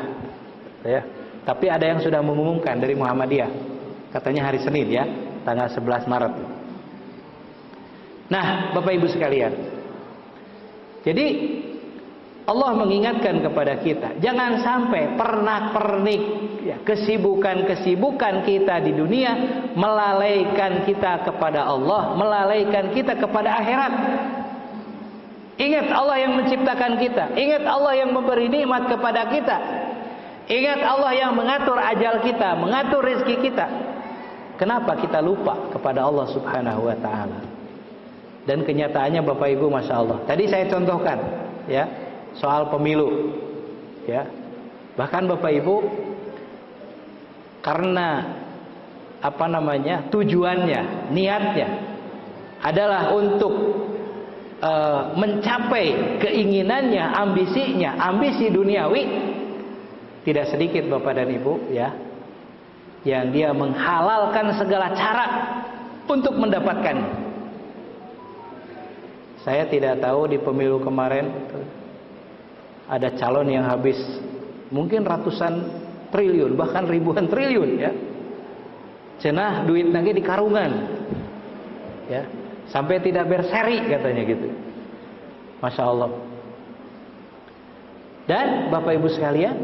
ya. Tapi ada yang sudah mengumumkan dari Muhammadiyah, katanya hari Senin, ya, tanggal 11 Maret. Nah, Bapak Ibu sekalian, jadi Allah mengingatkan kepada kita, jangan sampai pernak-pernik, ya, kesibukan-kesibukan kita di dunia melalaikan kita kepada Allah, melalaikan kita kepada akhirat. Ingat Allah yang menciptakan kita, ingat Allah yang memberi nikmat kepada kita, ingat Allah yang mengatur ajal kita, mengatur rezeki kita. Kenapa kita lupa kepada Allah Subhanahu wa taala? Dan kenyataannya Bapak Ibu, Masya Allah, tadi saya contohkan, ya, soal pemilu, ya. Bahkan Bapak Ibu, karena apa namanya, tujuannya, niatnya adalah untuk mencapai keinginannya, ambisinya, ambisi duniawi, tidak sedikit Bapak dan Ibu, ya, yang dia menghalalkan segala cara untuk mendapatkannya. Saya tidak tahu di pemilu kemarin ada calon yang habis mungkin ratusan triliun, bahkan ribuan triliun, ya. Cenah duit lagi di karungan, ya, sampai tidak berseri katanya gitu. Masya Allah. Dan Bapak Ibu sekalian,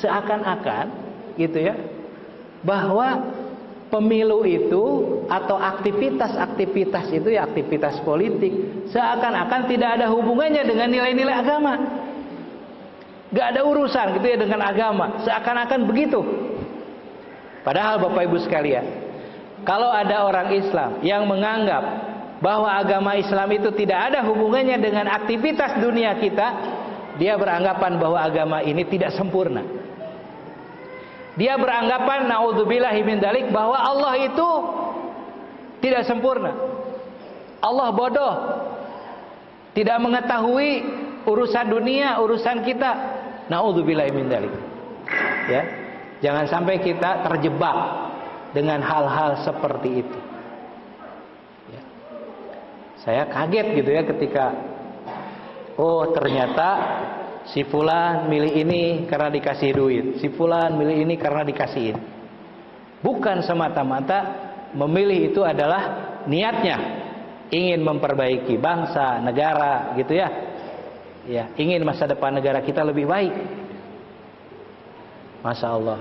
seakan-akan gitu, ya, bahwa pemilu itu atau aktivitas-aktivitas itu, ya, aktivitas politik, seakan-akan tidak ada hubungannya dengan nilai-nilai agama. Gak ada urusan gitu, ya, dengan agama, seakan-akan begitu. Padahal Bapak Ibu sekalian, kalau ada orang Islam yang menganggap bahwa agama Islam itu tidak ada hubungannya dengan aktivitas dunia kita, dia beranggapan bahwa agama ini tidak sempurna. Dia beranggapan, naudzubillahi min dzalik, bahwa Allah itu tidak sempurna. Allah bodoh, tidak mengetahui urusan dunia, urusan kita. Naudzubillahi min dzalik. Ya, jangan sampai kita terjebak dengan hal-hal seperti itu. Ya. Saya kaget gitu, ya, ketika oh ternyata si fulan milih ini karena dikasih duit, si fulan milih ini karena dikasih ini. Bukan semata-mata memilih itu adalah niatnya ingin memperbaiki bangsa, negara, gitu, ya. Ya, ingin masa depan negara kita lebih baik. Masya Allah.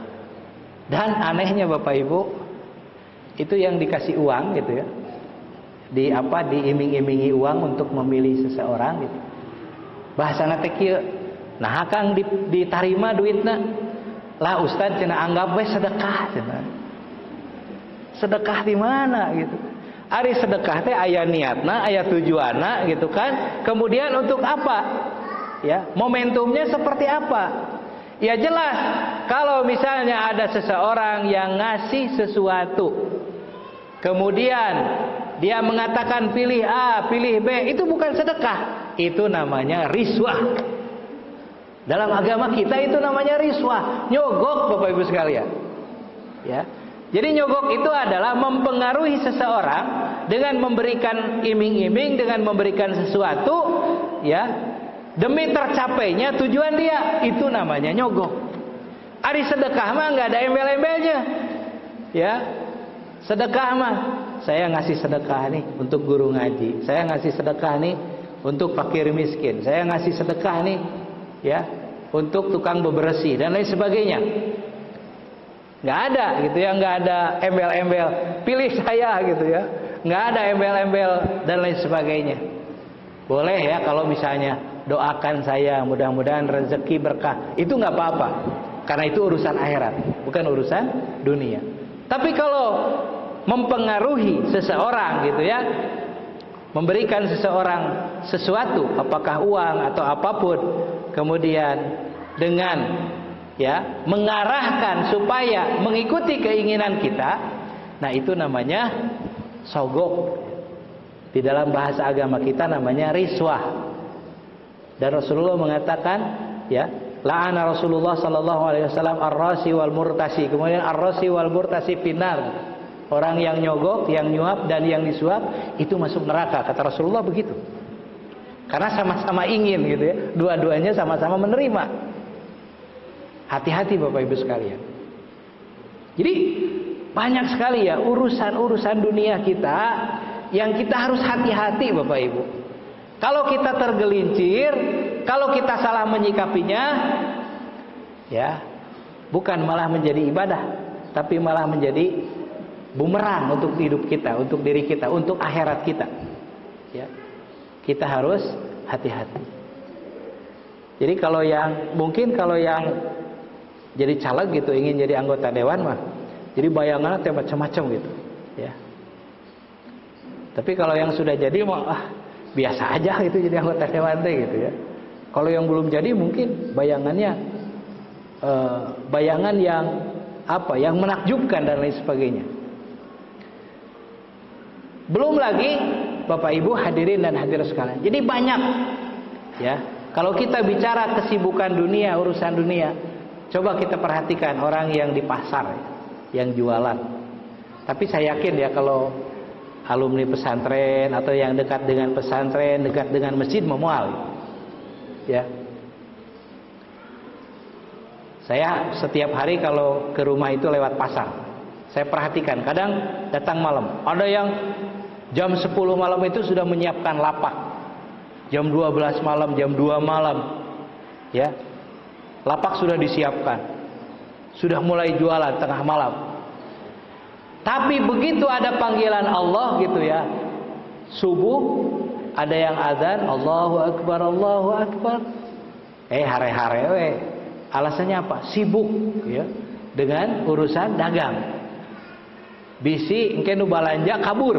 Dan anehnya Bapak Ibu, itu yang dikasih uang gitu, ya, diiming-imingi uang untuk memilih seseorang gitu. Bahasana teh kieu. Nah, Kang ditarima duitna. Lah Ustaz cenah anggap we sedekah cenah. Sedekah di mana gitu. Ari sedekah teh aya niatna, aya tujuanna gitu kan. Kemudian untuk apa? Ya, momentumnya seperti apa? Ya jelas, kalau misalnya ada seseorang yang ngasih sesuatu, kemudian dia mengatakan pilih A, pilih B, itu bukan sedekah, itu namanya riswah. Dalam agama kita itu namanya riswah, nyogok Bapak Ibu sekalian. Ya, jadi nyogok itu adalah mempengaruhi seseorang dengan memberikan iming-iming, dengan memberikan sesuatu, ya, demi tercapainya tujuan dia, itu namanya nyogok. Ari sedekah mah nggak ada embel-embelnya, ya. Sedekah mah saya ngasih sedekah nih untuk guru ngaji, saya ngasih sedekah nih untuk fakir miskin, saya ngasih sedekah nih, ya, untuk tukang bebersih dan lain sebagainya. Nggak ada gitu ya, nggak ada embel-embel pilih saya gitu ya, nggak ada embel-embel dan lain sebagainya. Boleh ya kalau misalnya doakan saya mudah-mudahan rezeki berkah, itu nggak apa-apa karena itu urusan akhirat, bukan urusan dunia. Tapi kalau mempengaruhi seseorang gitu ya, memberikan seseorang sesuatu, apakah uang atau apapun, kemudian dengan ya mengarahkan supaya mengikuti keinginan kita, nah itu namanya sogok. Di dalam bahasa agama kita namanya riswah. Dan Rasulullah mengatakan, ya, la'ana Rasulullah sallallahu alaihi wasallam ar-rasi wal murtasi. Kemudian ar-rasi wal murtasi finnar. Orang yang nyogok, yang nyuap dan yang disuap itu masuk neraka, kata Rasulullah begitu. Karena sama-sama ingin gitu ya. Dua-duanya sama-sama menerima. Hati-hati Bapak Ibu sekalian. Jadi banyak sekali ya urusan-urusan dunia kita yang kita harus hati-hati Bapak Ibu. Kalau kita tergelincir, kalau kita salah menyikapinya, ya, bukan malah menjadi ibadah, tapi malah menjadi bumerang untuk hidup kita, untuk diri kita, untuk akhirat kita. Ya. Kita harus hati-hati. Jadi kalau yang jadi caleg gitu, ingin jadi anggota dewan mah, jadi bayangannya macam-macam gitu, ya. Tapi kalau yang sudah jadi mah biasa aja gitu jadi anggota dewan teh gitu ya. Kalau yang belum jadi mungkin bayangannya bayangan yang apa? Yang menakjubkan dan lain sebagainya. Belum lagi Bapak Ibu hadirin dan hadirat sekalian. Jadi banyak ya. Kalau kita bicara kesibukan dunia, urusan dunia, coba kita perhatikan orang yang di pasar, yang jualan. Tapi saya yakin ya kalau alumni pesantren atau yang dekat dengan pesantren, dekat dengan masjid memual. Ya. Saya setiap hari kalau ke rumah itu lewat pasar. Saya perhatikan, kadang datang malam. Ada yang jam 10 malam itu sudah menyiapkan lapak. Jam 12 malam, jam 2 malam. Ya. Lapak sudah disiapkan. Sudah mulai jualan tengah malam. Tapi begitu ada panggilan Allah gitu ya, subuh ada yang azan, Allahu Akbar, Allahu Akbar. Hare-hare we. Alasannya apa? Sibuk ya dengan urusan dagang. Bisi engke nu balanja kabur.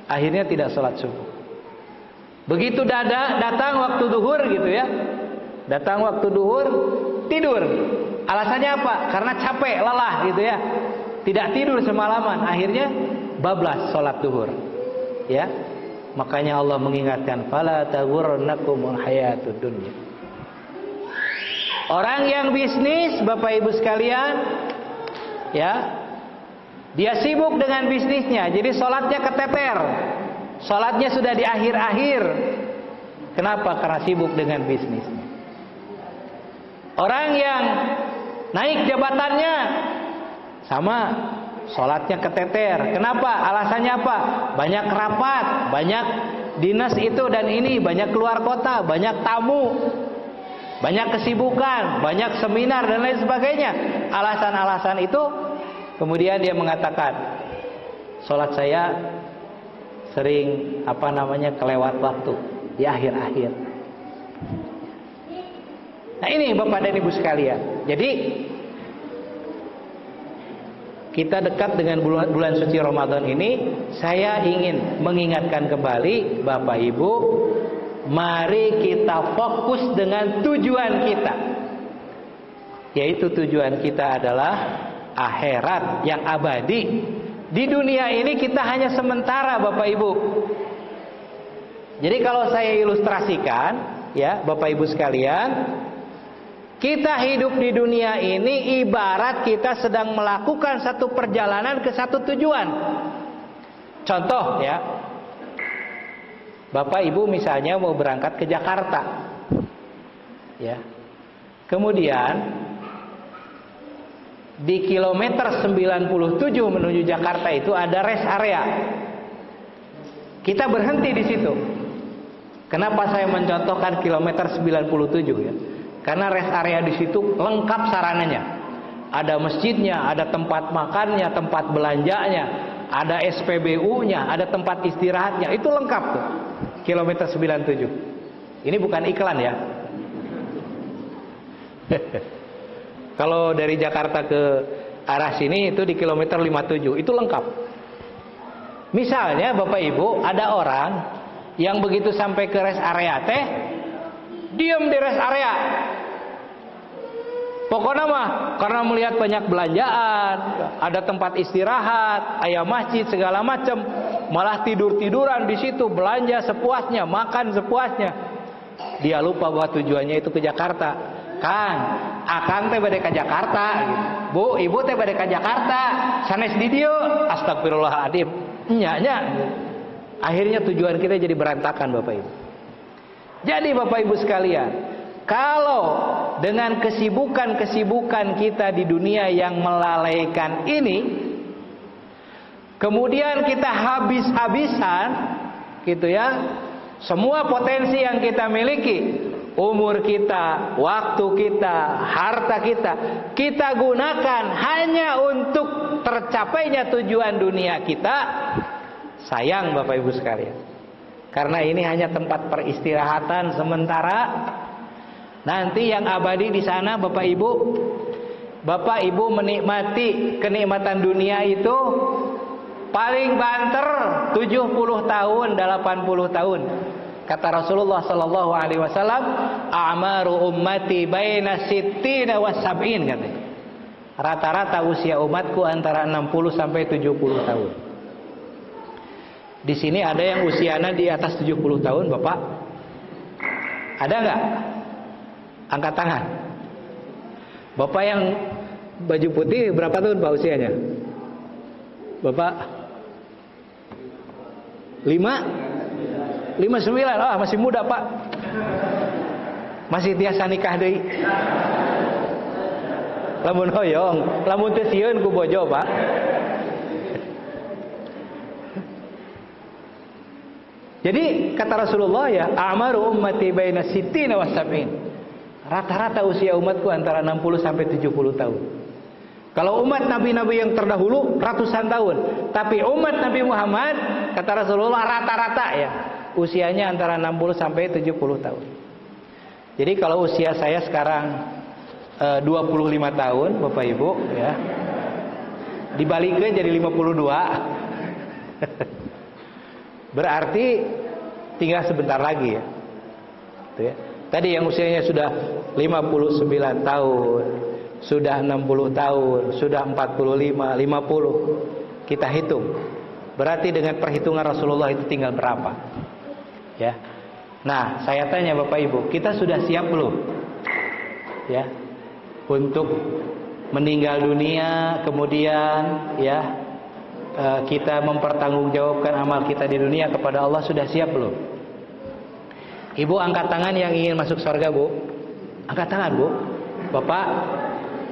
Akhirnya tidak sholat subuh. Begitu datang waktu duhur gitu ya. Datang waktu duhur tidur. Alasannya apa? Karena capek, lelah gitu ya. Tidak tidur semalaman, akhirnya bablas sholat duhur. Ya, makanya Allah mengingatkan, fala taghurrannakumul hayatud dunya. Orang yang bisnis, Bapak Ibu sekalian, ya, dia sibuk dengan bisnisnya, jadi sholatnya keteter, sholatnya sudah di akhir-akhir. Kenapa? Karena sibuk dengan bisnisnya. Orang yang naik jabatannya, sama, sholatnya keteter. Kenapa? Alasannya apa? Banyak rapat, banyak dinas itu dan ini, banyak keluar kota, banyak tamu, banyak kesibukan, banyak seminar dan lain sebagainya. Alasan-alasan itu kemudian dia mengatakan, sholat saya sering kelewat waktu di akhir-akhir. Nah ini Bapak dan Ibu sekalian. Jadi kita dekat dengan bulan suci Ramadan ini, saya ingin mengingatkan kembali Bapak Ibu, mari kita fokus dengan tujuan kita. Yaitu tujuan kita adalah akhirat yang abadi. Di dunia ini kita hanya sementara Bapak Ibu. Jadi kalau saya ilustrasikan ya Bapak Ibu sekalian, kita hidup di dunia ini ibarat kita sedang melakukan satu perjalanan ke satu tujuan. Contoh ya, Bapak Ibu misalnya mau berangkat ke Jakarta, ya. Kemudian di kilometer 97 menuju Jakarta itu ada rest area. Kita berhenti di situ. Kenapa saya mencontohkan kilometer 97 ya? Karena rest area di situ lengkap sarananya. Ada masjidnya, ada tempat makannya, tempat belanjanya, ada SPBU-nya, ada tempat istirahatnya. Itu lengkap tuh. Kilometer 97. Ini bukan iklan ya. Kalau dari Jakarta ke arah sini itu di kilometer 57. Itu lengkap. Misalnya Bapak Ibu, ada orang yang begitu sampai ke rest area teh diam di rest area. Pokoknya mah karena melihat banyak belanjaan, ada tempat istirahat, ada masjid segala macam, malah tiduran di situ, belanja sepuasnya, makan sepuasnya. Dia lupa bahwa tujuannya itu ke Jakarta. Kang, akang teh bade ka Jakarta gitu. Bu, ibu teh bade ka Jakarta. Sanes di dieu. Astagfirullahaladzim. Nya. Akhirnya tujuan kita jadi berantakan Bapak Ibu. Jadi Bapak Ibu sekalian, kalau dengan kesibukan-kesibukan kita di dunia yang melalaikan ini, kemudian kita habis-habisan gitu ya, semua potensi yang kita miliki, umur kita, waktu kita, harta kita, kita gunakan hanya untuk tercapainya tujuan dunia kita, sayang Bapak Ibu sekalian. Karena ini hanya tempat peristirahatan sementara. Nanti yang abadi di sana Bapak Ibu menikmati kenikmatan dunia itu paling banter 70 tahun, 80 tahun. Kata Rasulullah sallallahu alaihi wasallam, "A'maru ummati baina sittina wa sab'in," katanya. Rata-rata usia umatku antara 60 sampai 70 tahun. Di sini ada yang usianya di atas 70 tahun, Bapak? Ada nggak? Angkat tangan. Bapak yang baju putih berapa tahun Pak usianya? Bapak 59. Ah, masih muda Pak. Masih tiasa nikah deui. Lamun hoyong, lamun teu sieun ku bojo, Pak. Jadi kata Rasulullah ya, a'maru ummati baina sittina wa sab'in. Rata-rata usia umatku antara 60 sampai 70 tahun. Kalau umat nabi-nabi yang terdahulu ratusan tahun, tapi umat Nabi Muhammad kata Rasulullah rata-rata ya usianya antara 60 sampai 70 tahun. Jadi kalau usia saya sekarang 25 tahun, Bapak Ibu ya. Dibalikkan jadi 52. Berarti tinggal sebentar lagi ya. Gitu ya. Tadi yang usianya sudah 59 tahun, sudah 60 tahun, sudah 45, 50. Kita hitung. Berarti dengan perhitungan Rasulullah itu tinggal berapa? Ya. Nah, saya tanya Bapak Ibu, kita sudah siap belum? Ya. Untuk meninggal dunia, kemudian ya kita mempertanggungjawabkan amal kita di dunia kepada Allah, sudah siap belum? Ibu angkat tangan yang ingin masuk surga, Bu. Angkat tangan, Bu. Bapak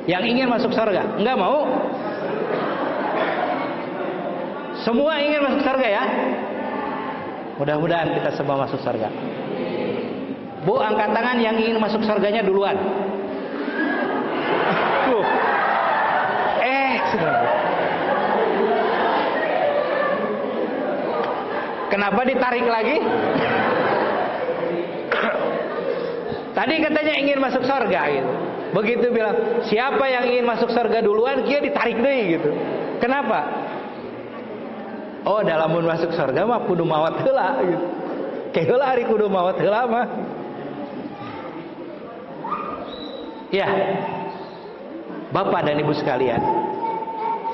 yang ingin masuk surga, enggak mau? Semua ingin masuk surga ya? Mudah-mudahan kita semua masuk surga. Bu, angkat tangan yang ingin masuk surganya duluan. Kenapa ditarik lagi? Tadi katanya ingin masuk surga gitu. Begitu bilang, siapa yang ingin masuk surga duluan, dia ditarik deh gitu. Kenapa? Oh, dalam masuk surga mah kudu mawat heula gitu. Kayak hari kudu mawat heula mah. Ya. Bapak dan Ibu sekalian,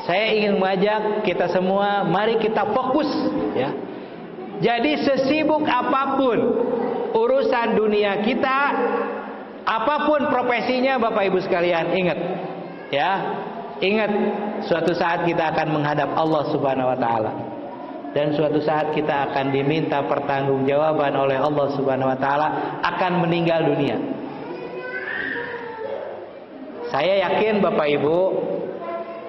saya ingin mengajak kita semua, mari kita fokus ya. Jadi sesibuk apapun urusan dunia kita, apapun profesinya Bapak Ibu sekalian, ingat ya, ingat suatu saat kita akan menghadap Allah Subhanahu wa taala. Dan suatu saat kita akan diminta pertanggungjawaban oleh Allah Subhanahu wa taala akan meninggal dunia. Saya yakin Bapak Ibu,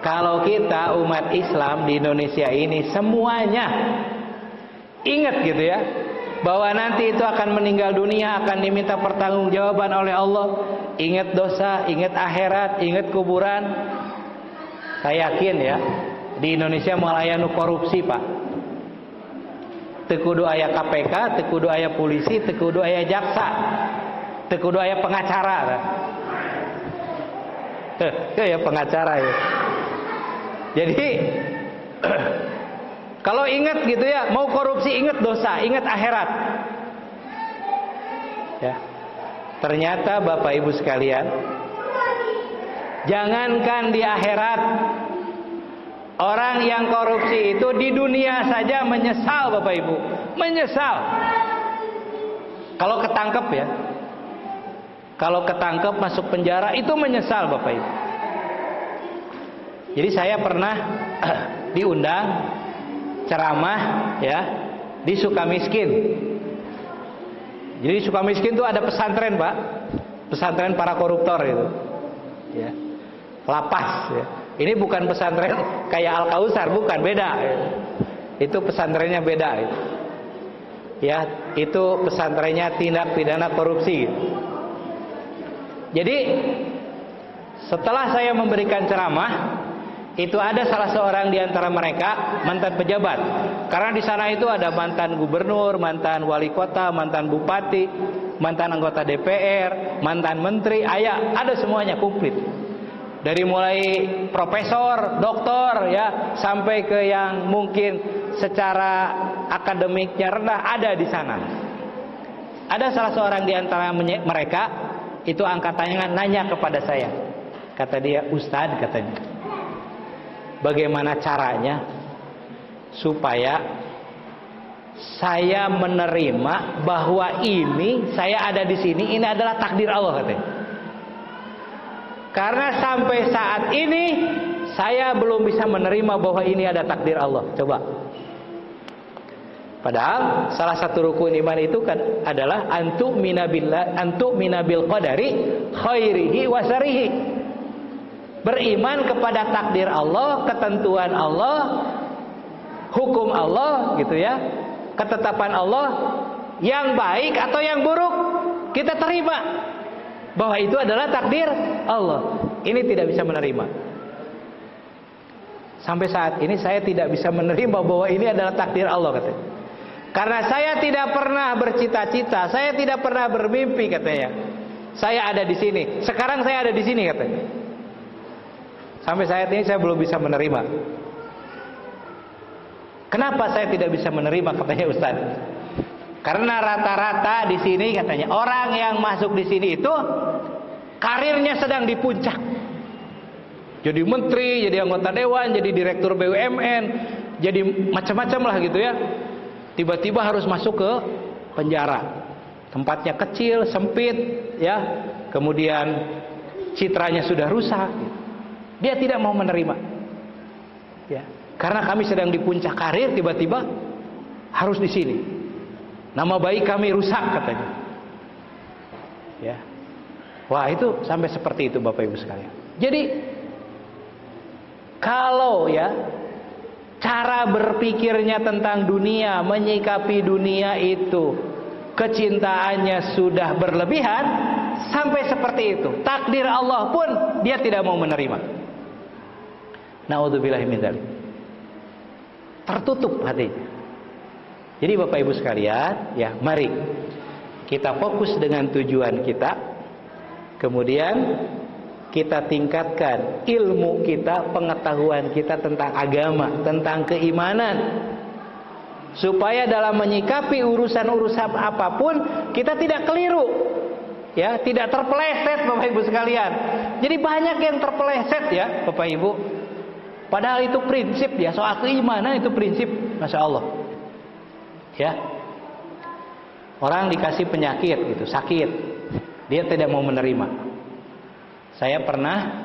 kalau kita umat Islam di Indonesia ini semuanya ingat gitu ya, bahwa nanti itu akan meninggal dunia, akan diminta pertanggungjawaban oleh Allah. Ingat dosa, ingat akhirat, ingat kuburan. Saya yakin ya, di Indonesia melayani korupsi Pak. Tekudu aya KPK, tekudu aya polisi, tekudu aya jaksa, tekudu aya pengacara. Ya pengacara ya. Jadi kalau ingat gitu ya, mau korupsi ingat dosa, ingat akhirat. Ya. Ternyata Bapak Ibu sekalian, jangankan di akhirat, orang yang korupsi itu di dunia saja menyesal Bapak Ibu, menyesal. Kalau ketangkep ya. Kalau ketangkep masuk penjara itu menyesal Bapak Ibu. Jadi saya pernah diundang ceramah ya di Sukamiskin. Jadi Sukamiskin itu ada pesantren Pak, pesantren para koruptor itu. Ya. Lapas ya. Ini bukan pesantren kayak Al Kausar, bukan, beda. Ya. Itu pesantrennya beda. Ya, itu pesantrennya tindak pidana korupsi. Jadi setelah saya memberikan ceramah, itu ada salah seorang di antara mereka mantan pejabat. Karena di sana itu ada mantan gubernur, mantan wali kota, mantan bupati, mantan anggota DPR, mantan menteri, ada semuanya komplit. Dari mulai profesor, doktor ya, sampai ke yang mungkin secara akademiknya rendah ada di sana. Ada salah seorang di antara mereka itu angkat tangan nanya kepada saya. Kata dia, Ustadz katanya, bagaimana caranya supaya saya menerima bahwa ini saya ada di sini, ini adalah takdir Allah katanya. Karena sampai saat ini saya belum bisa menerima bahwa ini ada takdir Allah. Coba. Padahal salah satu rukun iman itu kan adalah antu'mina bil qadari khairihi wa syarrihi. Beriman kepada takdir Allah, ketentuan Allah, hukum Allah gitu ya, ketetapan Allah, yang baik atau yang buruk kita terima bahwa itu adalah takdir Allah. Ini tidak bisa menerima. Sampai saat ini saya tidak bisa menerima bahwa ini adalah takdir Allah katanya. Karena saya tidak pernah bercita-cita, saya tidak pernah bermimpi katanya. Saya ada di sini. Sekarang saya ada di sini katanya. Sampai saat ini saya belum bisa menerima. Kenapa saya tidak bisa menerima katanya Ustaz? Karena rata-rata di sini katanya orang yang masuk di sini itu karirnya sedang di puncak. Jadi menteri, jadi anggota dewan, jadi direktur BUMN, jadi macam-macam lah gitu ya. Tiba-tiba harus masuk ke penjara. Tempatnya kecil, sempit, ya. Kemudian citranya sudah rusak. Dia tidak mau menerima. Ya. Karena kami sedang di puncak karir, tiba-tiba harus di sini. Nama baik kami rusak katanya. Ya. Wah, itu sampai seperti itu Bapak Ibu sekalian. Jadi kalau ya cara berpikirnya tentang dunia, menyikapi dunia itu, kecintaannya sudah berlebihan sampai seperti itu. Takdir Allah pun dia tidak mau menerima. Naudzubillahi min dzalik. Tertutup hatinya. Jadi Bapak Ibu sekalian, ya mari kita fokus dengan tujuan kita. Kemudian kita tingkatkan ilmu kita, pengetahuan kita tentang agama, tentang keimanan, supaya dalam menyikapi urusan-urusan apapun kita tidak keliru, ya, tidak terpeleset Bapak Ibu sekalian. Jadi banyak yang terpeleset ya Bapak Ibu. Padahal itu prinsip ya, soal keimanan itu prinsip, Masya Allah. Ya, orang dikasih penyakit gitu, sakit, dia tidak mau menerima. Saya pernah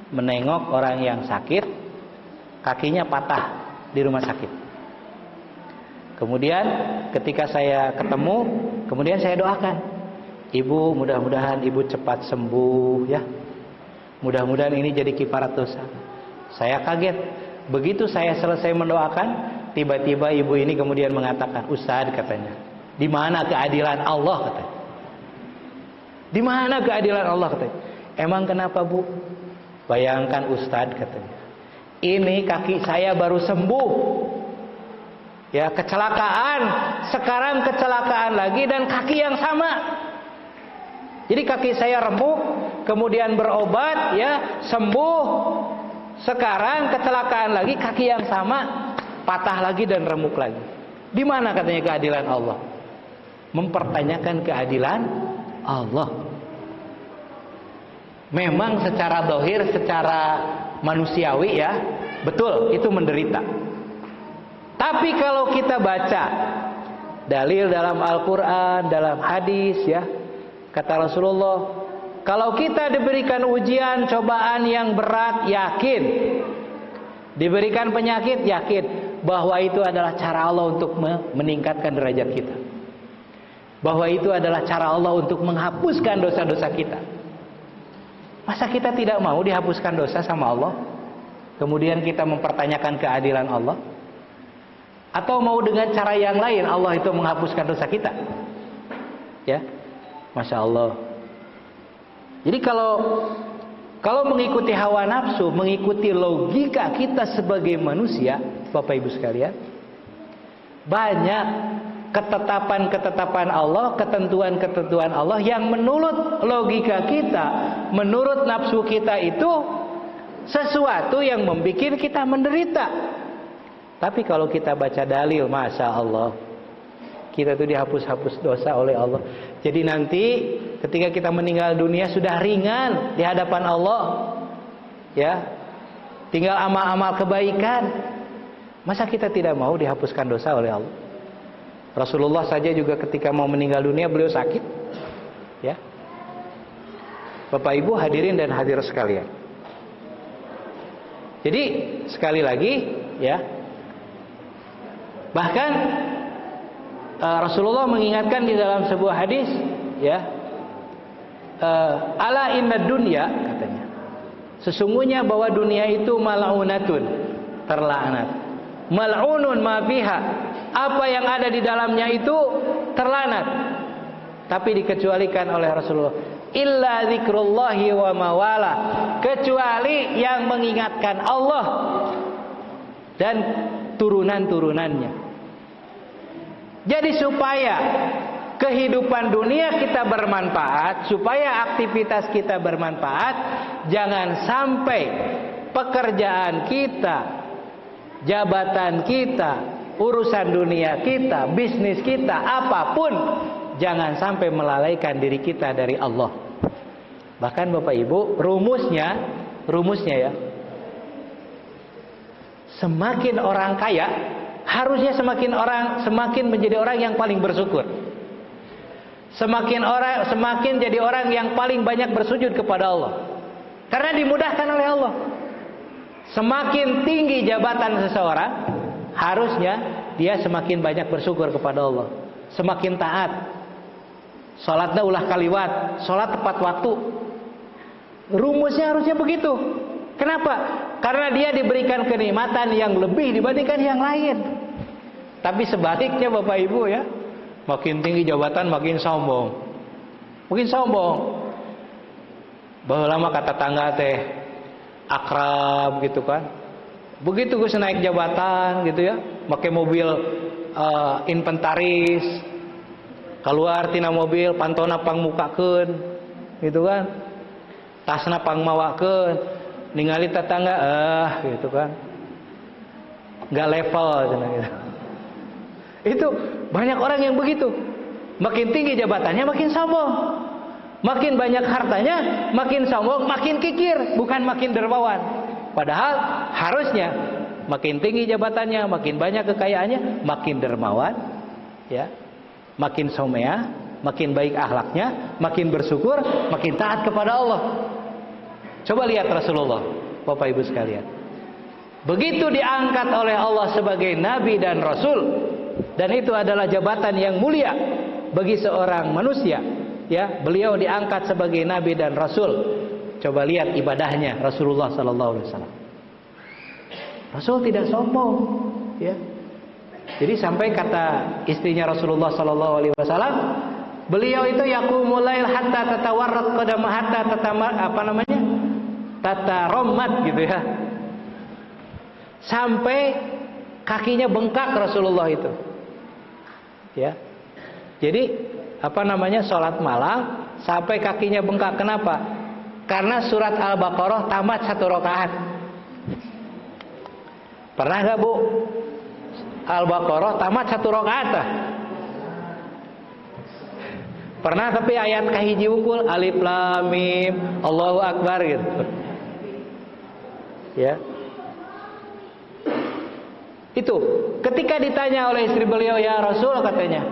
menengok orang yang sakit, kakinya patah di rumah sakit. Kemudian ketika saya ketemu, kemudian saya doakan, Ibu, mudah-mudahan Ibu cepat sembuh ya. Mudah-mudahan ini jadi kifarat dosa. Saya kaget. Begitu saya selesai mendoakan, tiba-tiba ibu ini kemudian mengatakan, Ustaz katanya, di mana keadilan Allah katanya? Di mana keadilan Allah katanya? Emang kenapa Bu? Bayangkan Ustaz katanya, ini kaki saya baru sembuh. Ya, kecelakaan, sekarang kecelakaan lagi dan kaki yang sama. Jadi kaki saya remuk, kemudian berobat, ya, sembuh. Sekarang kecelakaan lagi, kaki yang sama, patah lagi dan remuk lagi. Di mana katanya keadilan Allah? Mempertanyakan keadilan Allah. Memang secara zahir, secara manusiawi ya, betul itu menderita. Tapi kalau kita baca dalil dalam Al-Quran, dalam hadis ya, kata Rasulullah, kalau kita diberikan ujian, cobaan yang berat, yakin. Diberikan penyakit, yakin bahwa itu adalah cara Allah untuk meningkatkan derajat kita. Bahwa itu adalah cara Allah untuk menghapuskan dosa-dosa kita. Masa kita tidak mau dihapuskan dosa sama Allah? Kemudian kita mempertanyakan keadilan Allah? Atau mau dengan cara yang lain Allah itu menghapuskan dosa kita? Ya, Masya Allah. Jadi kalau mengikuti hawa nafsu, mengikuti logika kita sebagai manusia, Bapak Ibu sekalian, banyak ketetapan-ketetapan Allah, ketentuan-ketentuan Allah yang menurut logika kita, menurut nafsu kita itu sesuatu yang membuat kita menderita. Tapi kalau kita baca dalil, Masya Allah, kita itu dihapus-hapus dosa oleh Allah. Jadi nanti ketika kita meninggal dunia sudah ringan di hadapan Allah, ya, tinggal amal-amal kebaikan. Masa kita tidak mau dihapuskan dosa oleh Allah? Rasulullah saja juga ketika mau meninggal dunia beliau sakit, ya. Bapak Ibu hadirin dan hadirat sekalian. Jadi sekali lagi, ya, bahkan Rasulullah mengingatkan di dalam sebuah hadis, ya, ala inna dunya, katanya, sesungguhnya bahwa dunia itu mal'unatun, terlaknat, mal'unun ma fiha, apa yang ada di dalamnya itu terlaknat. Tapi dikecualikan oleh Rasulullah, illa zikrullahi wa mawala, kecuali yang mengingatkan Allah dan turunan-turunannya. Jadi supaya kehidupan dunia kita bermanfaat, supaya aktivitas kita bermanfaat, jangan sampai pekerjaan kita, jabatan kita, urusan dunia kita, bisnis kita, apapun, jangan sampai melalaikan diri kita dari Allah. Bahkan Bapak Ibu, rumusnya ya, semakin orang kaya, harusnya semakin menjadi orang yang paling bersyukur. Semakin jadi orang yang paling banyak bersujud kepada Allah. Karena dimudahkan oleh Allah. Semakin tinggi jabatan seseorang, harusnya dia semakin banyak bersyukur kepada Allah, semakin taat. Salatnya ulah kaliwat, salat tepat waktu. Rumusnya harusnya begitu. Kenapa? Karena dia diberikan kenikmatan yang lebih dibandingkan yang lain. Tapi sebaliknya Bapak Ibu ya, makin tinggi jabatan makin sombong. Makin sombong. Bahwa lama kata tangga teh akrab gitu kan. Begitu gue naik jabatan gitu ya, pakai mobil inventaris, keluar tina mobil pantona pangmukakeun gitu kan, tasna pangmawakeun, ningali tetangga gitu kan, nggak level gitu. Itu banyak orang yang begitu. Makin tinggi jabatannya makin sombong, makin banyak hartanya makin sombong, makin kikir, bukan makin dermawan. Padahal harusnya makin tinggi jabatannya, makin banyak kekayaannya, makin dermawan, ya, makin somea, makin baik akhlaknya, makin bersyukur, makin taat kepada Allah. Coba lihat Rasulullah, Bapak Ibu sekalian. Begitu diangkat oleh Allah sebagai Nabi dan Rasul, dan itu adalah jabatan yang mulia bagi seorang manusia, ya, beliau diangkat sebagai Nabi dan Rasul. Coba lihat ibadahnya Rasulullah sallallahu alaihi wasallam. Rasul tidak sombong, ya. Jadi sampai kata istrinya Rasulullah sallallahu alaihi wasallam, beliau itu yaqumul lail hatta tatawarrat qadama hatta tatarammat gitu ya. Sampai kakinya bengkak Rasulullah itu. Ya. Jadi salat malam sampai kakinya bengkak. Kenapa? Karena surat Al-Baqarah tamat 1 rakaat. Pernah gak Bu? Al-Baqarah tamat 1 rakaat lah. Pernah tapi ayat kahiji ukul alif lam mim Allahu akbar gitu. Ya. Itu ketika ditanya oleh istri beliau, ya Rasul katanya,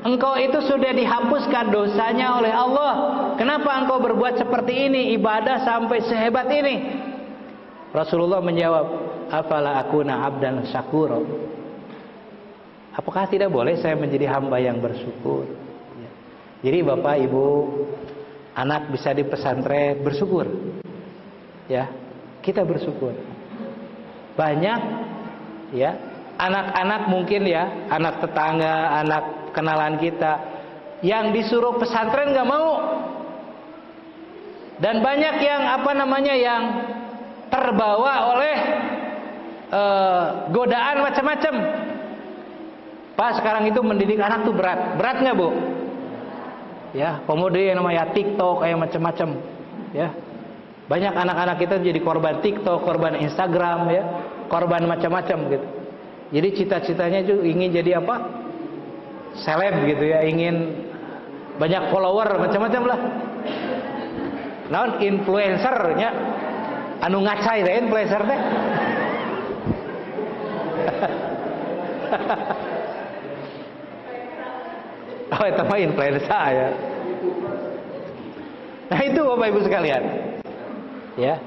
engkau itu sudah dihapuskan dosanya oleh Allah. Kenapa engkau berbuat seperti ini, ibadah sampai sehebat ini? Rasulullah menjawab, afala akuna abdan syakur. Apakah tidak boleh saya menjadi hamba yang bersyukur? Ya. Jadi Bapak Ibu, anak bisa di pesantren, bersyukur. Ya, kita bersyukur. Banyak, ya, anak-anak mungkin ya, anak tetangga, anak kenalan kita yang disuruh pesantren nggak mau, dan banyak yang yang terbawa oleh godaan macam-macam. Pak, sekarang itu mendidik anak tuh berat nggak Bu? Ya, kemudian namanya TikTok kayak macam-macam, ya. Banyak anak-anak kita jadi korban TikTok, korban Instagram, ya, korban macam-macam gitu. Jadi cita-citanya juga ingin jadi apa? Seleb gitu ya, ingin banyak follower macam-macam lah. Naon influencernya anu ngacai teh influencer teh. Oh, itu mah influencer ya. Nah, itu Bapak Ibu sekalian. Ya.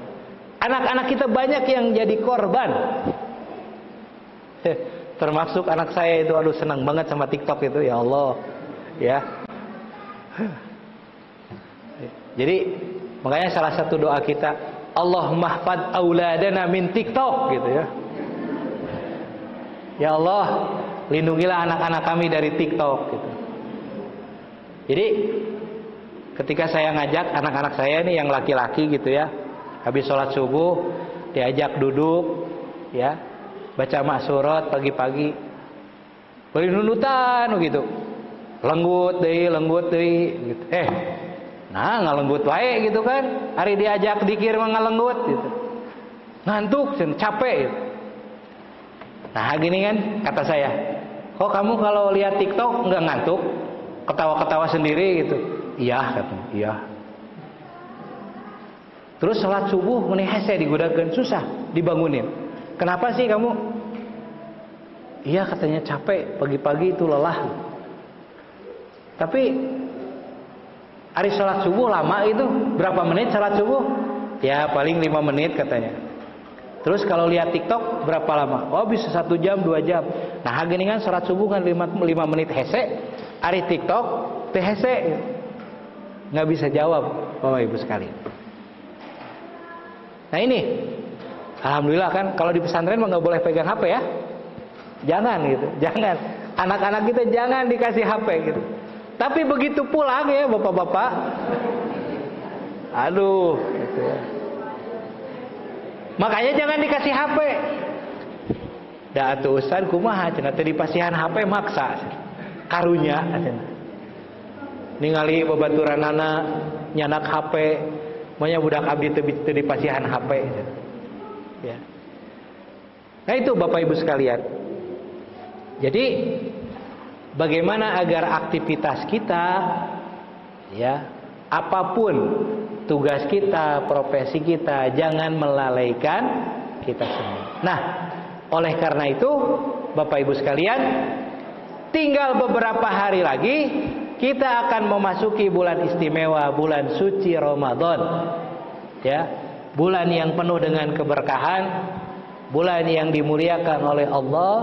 Anak-anak kita banyak yang jadi korban. Termasuk anak saya itu, aduh senang banget sama TikTok itu, ya Allah, ya. Jadi makanya salah satu doa kita, Allahumma hfad auladana min TikTok gitu ya. Ya Allah, lindungilah anak-anak kami dari TikTok gitu. Jadi ketika saya ngajak anak-anak saya ini yang laki-laki gitu ya, habis sholat subuh diajak duduk, ya, baca maksurat pagi-pagi, beri nunutan gitu, lenggut deh gitu. Nah ngalenggut wae gitu kan, hari diajak dikir mah ngalenggut gitu, ngantuk, capek gitu. Nah gini kan kata saya, kok kamu kalau lihat TikTok nggak ngantuk, ketawa-ketawa sendiri gitu? Iya katanya, iya. Terus sholat subuh meni hese digudakeun, susah dibangunin. Kenapa sih kamu? Iya katanya capek, pagi-pagi itu lelah. Tapi hari sholat subuh lama itu, berapa menit sholat subuh? Ya paling 5 menit katanya. Terus kalau lihat TikTok berapa lama? Oh bisa 1 jam 2 jam. Nah gini kan sholat subuh kan 5 menit hese, hari TikTok teh hese. Nggak bisa jawab Bapak Ibu sekalian. Nah ini alhamdulillah kan kalau di pesantren mah nggak boleh pegang HP ya. Jangan gitu, jangan. Anak-anak kita jangan dikasih HP gitu. Tapi begitu pulang ya bapak-bapak, aduh gitu ya. Makanya jangan dikasih HP. Da atuh ustaz kumaha cenah teu dipasihan HP maksa. Karunya cenah. Ningali babaturanana nyanak HP, manya budak abdi teu dipasihan HP. Ya. Nah itu Bapak Ibu sekalian. Jadi bagaimana agar aktivitas kita, ya, apapun tugas kita, profesi kita, jangan melalaikan kita semua. Nah, oleh karena itu Bapak Ibu sekalian, tinggal beberapa hari lagi kita akan memasuki bulan istimewa, bulan suci Ramadan. Ya, bulan yang penuh dengan keberkahan, bulan yang dimuliakan oleh Allah,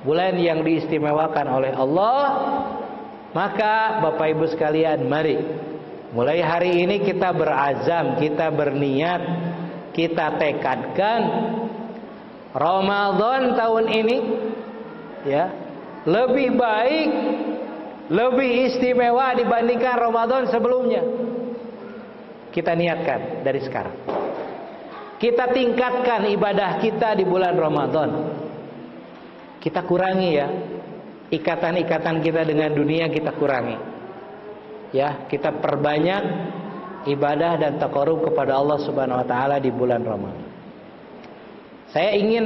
bulan yang diistimewakan oleh Allah. Maka Bapak Ibu sekalian, mari mulai hari ini kita berazam, kita berniat, kita tekadkan Ramadan tahun ini, ya, lebih baik, lebih istimewa dibandingkan Ramadan sebelumnya. Kita niatkan dari sekarang. Kita tingkatkan ibadah kita di bulan Ramadan. Kita kurangi, ya, ikatan-ikatan kita dengan dunia kita kurangi. Ya, kita perbanyak ibadah dan taqarrub kepada Allah Subhanahu wa taala di bulan Ramadan. Saya ingin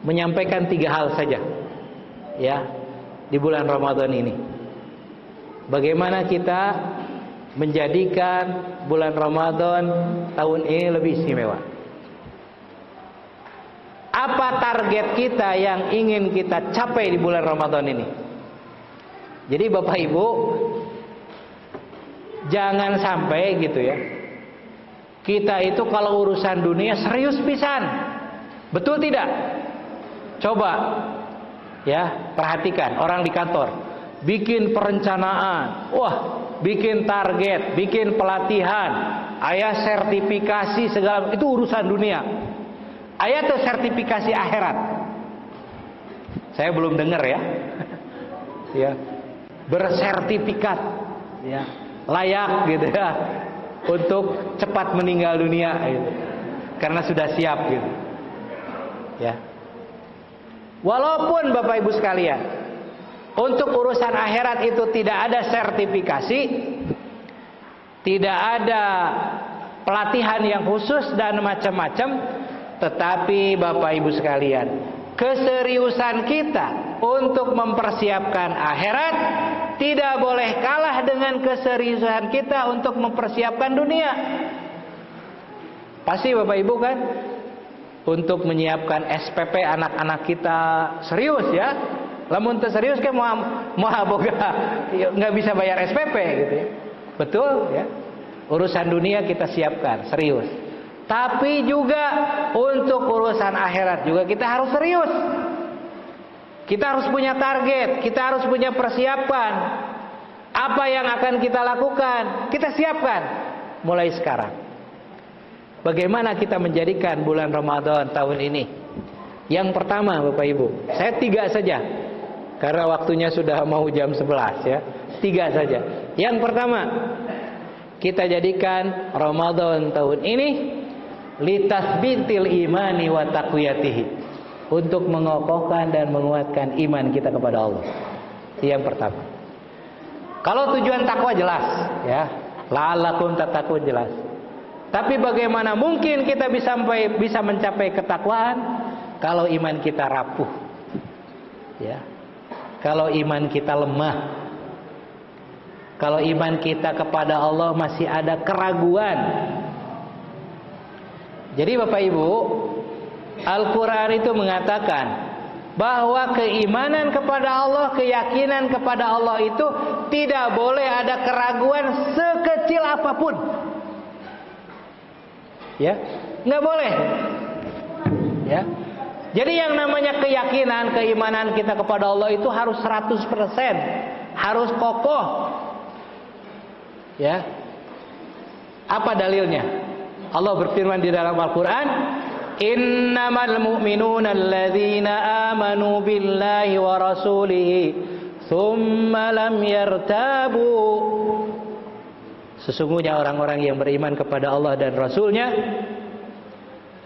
menyampaikan 3 hal saja, ya, di bulan Ramadan ini. Bagaimana kita menjadikan bulan Ramadan tahun ini lebih istimewa. Apa target kita yang ingin kita capai di bulan Ramadan ini? Jadi Bapak Ibu, jangan sampai gitu ya, kita itu kalau urusan dunia serius pisan. Betul tidak? Coba ya, perhatikan orang di kantor bikin perencanaan, wah, bikin target, bikin pelatihan, aya sertifikasi segala, itu urusan dunia. Aya tuh sertifikasi akhirat. Saya belum dengar ya. Ya, bersertifikat, ya, layak gitu ya untuk cepat meninggal dunia gitu. Karena sudah siap gitu. Ya. Walaupun Bapak Ibu sekalian, untuk urusan akhirat itu tidak ada sertifikasi, tidak ada pelatihan yang khusus dan macam-macam, tetapi Bapak Ibu sekalian, keseriusan kita untuk mempersiapkan akhirat tidak boleh kalah dengan keseriusan kita untuk mempersiapkan dunia. Pasti Bapak Ibu kan, untuk menyiapkan SPP anak-anak kita serius ya. Lamun teu serius kan mau boga nggak bisa bayar SPP gitu ya. Betul ya. Urusan dunia kita siapkan serius. Tapi juga untuk urusan akhirat juga kita harus serius. Kita harus punya target, kita harus punya persiapan. Apa yang akan kita lakukan, kita siapkan mulai sekarang. Bagaimana kita menjadikan bulan Ramadan tahun ini? Yang pertama Bapak Ibu, saya 3 saja. Karena waktunya sudah mau jam 11 ya. 3 saja. Yang pertama, kita jadikan Ramadan tahun ini litasbitil imani wa taqwiyatihi, untuk mengokohkan dan menguatkan iman kita kepada Allah. Yang pertama. Kalau tujuan takwa jelas ya, la'allakum tattaqun jelas. Tapi bagaimana mungkin kita bisa mencapai ketakwaan kalau iman kita rapuh, ya, kalau iman kita lemah, kalau iman kita kepada Allah masih ada keraguan. Jadi Bapak Ibu, Al-Quran itu mengatakan bahwa keimanan kepada Allah, keyakinan kepada Allah itu tidak boleh ada keraguan sekecil apapun. Ya, nggak boleh. Ya. Jadi yang namanya keyakinan, keimanan kita kepada Allah itu harus 100%, harus kokoh. Ya. Apa dalilnya? Allah berfirman di dalam Al-Quran, innamal mu'minuna alladzina amanu billahi wa rasulihi thumma lam yartabu. Sesungguhnya orang-orang yang beriman kepada Allah dan Rasulnya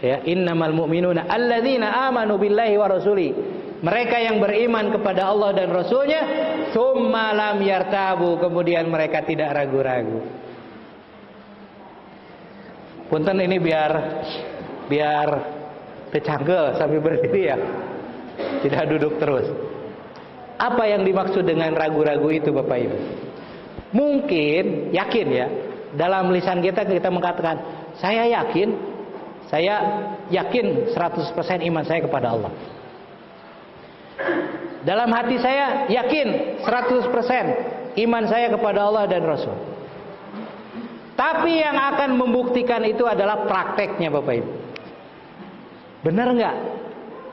Ya, innamal mu'minuna alladzina amanu billahi wa rasuli. Mereka yang beriman kepada Allah dan Rasulnya, tsumma lam yartabu, kemudian mereka tidak ragu-ragu. Punten ini biar tercanggel sambil berdiri ya. Tidak duduk terus. Apa yang dimaksud dengan ragu-ragu itu Bapak Ibu? Mungkin, yakin ya, dalam lisan kita mengatakan, saya yakin 100% iman saya kepada Allah. Dalam hati saya yakin 100% iman saya kepada Allah dan Rasul. Tapi yang akan membuktikan itu adalah prakteknya Bapak Ibu. Benar nggak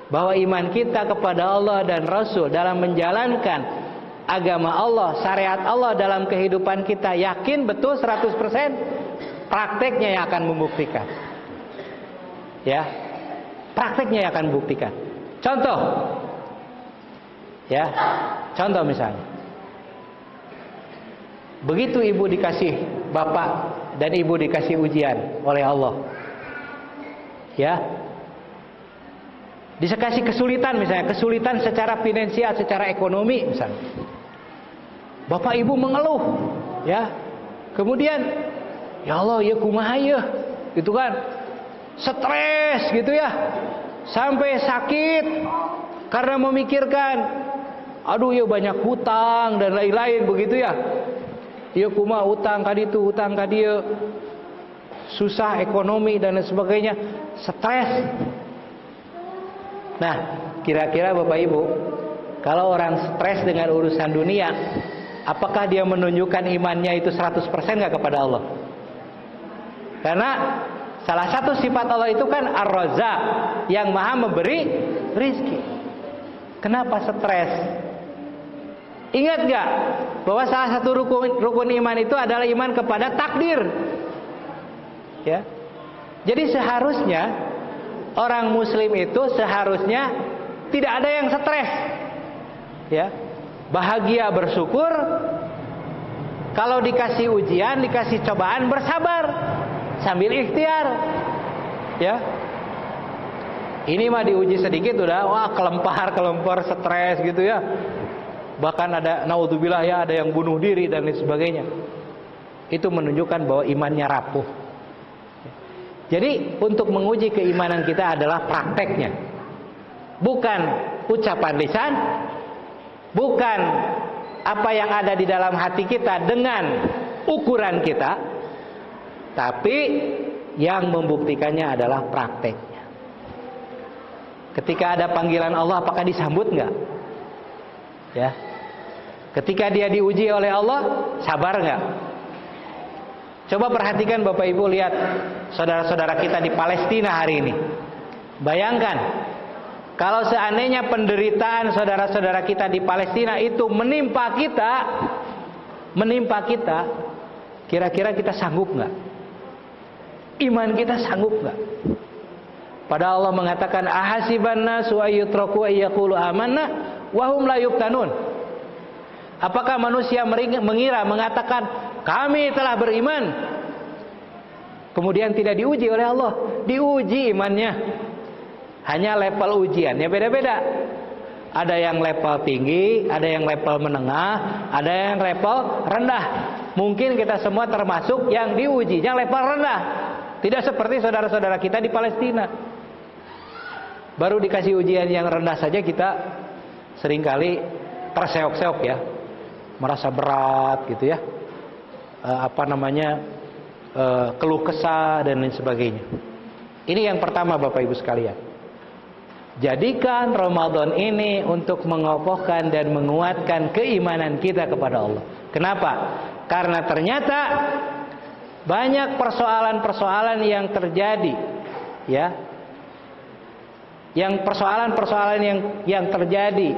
bahwa iman kita kepada Allah dan Rasul dalam menjalankan agama Allah, syariat Allah dalam kehidupan kita yakin betul 100%? Prakteknya yang akan membuktikan. Ya, prakteknya yang akan membuktikan. Contoh, ya, contoh misalnya, begitu ibu dikasih bapak dan ibu dikasih ujian oleh Allah, ya, dikasih kesulitan misalnya, kesulitan secara finansial, secara ekonomi misalnya, bapak ibu mengeluh, ya, kemudian, ya Allah, ya kumaha ya, gitu kan. Stres gitu ya, sampai sakit karena memikirkan, aduh ya banyak hutang dan lain-lain begitu ya. Ya kumaha hutang kadi itu, hutang kadi ya, susah ekonomi dan lain sebagainya, stres. Nah, kira-kira Bapak Ibu, kalau orang stres dengan urusan dunia, apakah dia menunjukkan imannya itu 100% nggak kepada Allah? Karena salah satu sifat Allah itu kan Ar-Razzaq, yang maha memberi rizki. Kenapa stres? Ingat gak bahwa salah satu rukun iman itu adalah iman kepada takdir. Ya. Jadi seharusnya orang muslim itu seharusnya tidak ada yang stres. Ya. Bahagia, bersyukur. Kalau dikasih ujian, dikasih cobaan, bersabar sambil ikhtiar, ya. Ini mah diuji sedikit udah, wah kelempar, stres gitu ya. Bahkan ada naudzubillah ya, ada yang bunuh diri dan lain sebagainya. Itu menunjukkan bahwa imannya rapuh. Jadi untuk menguji keimanan kita adalah prakteknya, bukan ucapan lisan, bukan apa yang ada di dalam hati kita dengan ukuran kita. Tapi yang membuktikannya adalah prakteknya. Ketika ada panggilan Allah, apakah disambut enggak? Ya. Ketika dia diuji oleh Allah, sabar enggak? Coba perhatikan Bapak Ibu, lihat saudara-saudara kita di Palestina hari ini. Bayangkan, kalau seandainya penderitaan saudara-saudara kita di Palestina itu menimpa kita, kira-kira kita sanggup enggak? Iman kita sanggup gak? Padahal Allah mengatakan, ahasiban nasu ayyutraku ayyaqulu amanna wa hum la yuftanun. Apakah manusia mengira, mengatakan kami telah beriman, kemudian tidak diuji oleh Allah? Diuji imannya. Hanya level ujiannya beda-beda. Ada yang level tinggi, ada yang level menengah, ada yang level rendah. Mungkin kita semua termasuk yang diujinya level rendah. Tidak seperti saudara-saudara kita di Palestina. Baru dikasih ujian yang rendah saja kita seringkali terseok-seok ya. Merasa berat gitu ya. Keluh kesah dan lain sebagainya. Ini yang pertama Bapak Ibu sekalian. Jadikan Ramadan ini untuk mengokohkan dan menguatkan keimanan kita kepada Allah. Kenapa? Karena ternyata banyak persoalan-persoalan yang terjadi, ya, yang persoalan-persoalan yang terjadi,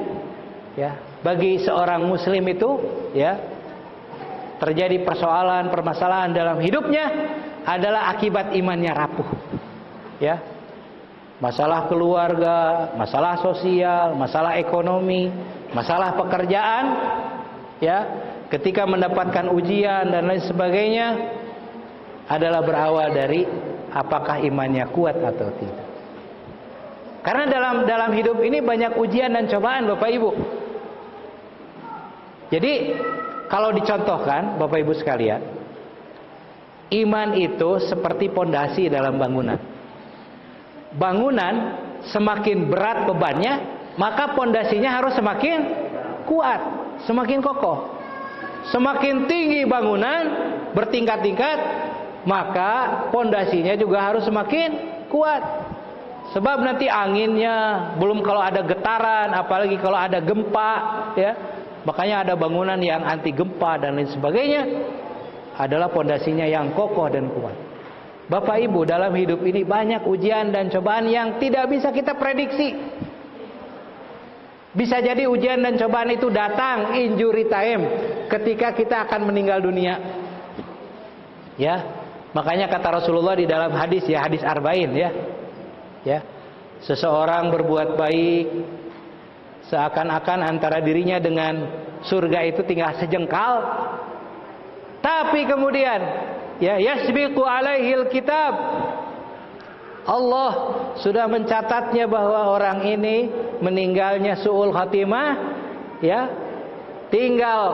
ya, bagi seorang Muslim itu, ya, terjadi permasalahan dalam hidupnya adalah akibat imannya rapuh, ya, masalah keluarga, masalah sosial, masalah ekonomi, masalah pekerjaan, ya, ketika mendapatkan ujian dan lain sebagainya, adalah berawal dari apakah imannya kuat atau tidak. Karena dalam hidup ini banyak ujian dan cobaan Bapak Ibu. Jadi kalau dicontohkan Bapak Ibu sekalian, iman itu seperti pondasi dalam bangunan. Bangunan semakin berat bebannya, maka pondasinya harus semakin kuat, semakin kokoh. Semakin tinggi bangunan bertingkat-tingkat, maka pondasinya juga harus semakin kuat. Sebab nanti anginnya, belum kalau ada getaran, apalagi kalau ada gempa, ya. Makanya ada bangunan yang anti gempa dan lain sebagainya, adalah pondasinya yang kokoh dan kuat. Bapak Ibu, dalam hidup ini banyak ujian dan cobaan yang tidak bisa kita prediksi. Bisa jadi ujian dan cobaan itu datang injury time, ketika kita akan meninggal dunia. Ya, makanya kata Rasulullah di dalam hadis, ya, hadis arba'in, ya. Ya. Seseorang berbuat baik seakan-akan antara dirinya dengan surga itu tinggal sejengkal. Tapi kemudian, ya, yasbiqu alaihil kitab, Allah sudah mencatatnya bahwa orang ini meninggalnya su'ul khatimah, ya. Tinggal,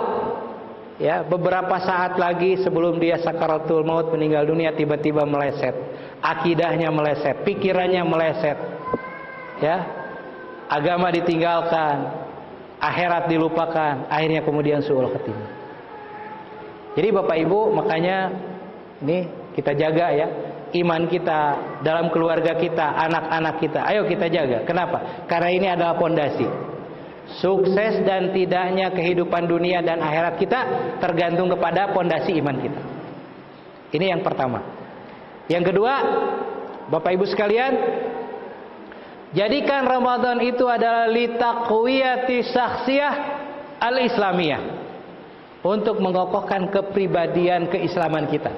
ya, beberapa saat lagi sebelum dia sakaratul maut meninggal dunia, tiba-tiba meleset. Akidahnya meleset, pikirannya meleset. Ya. Agama ditinggalkan, akhirat dilupakan, akhirnya kemudian su'ul khatimah. Jadi Bapak Ibu, makanya ini kita jaga, ya, iman kita dalam keluarga kita, anak-anak kita. Ayo kita jaga. Kenapa? Karena ini adalah pondasi. Sukses dan tidaknya kehidupan dunia dan akhirat kita tergantung kepada pondasi iman kita. Ini yang pertama. Yang kedua, Bapak Ibu sekalian, jadikan Ramadan itu adalah litaqwiyati syakhsiyah al-islamiyah, untuk mengokohkan kepribadian keislaman kita.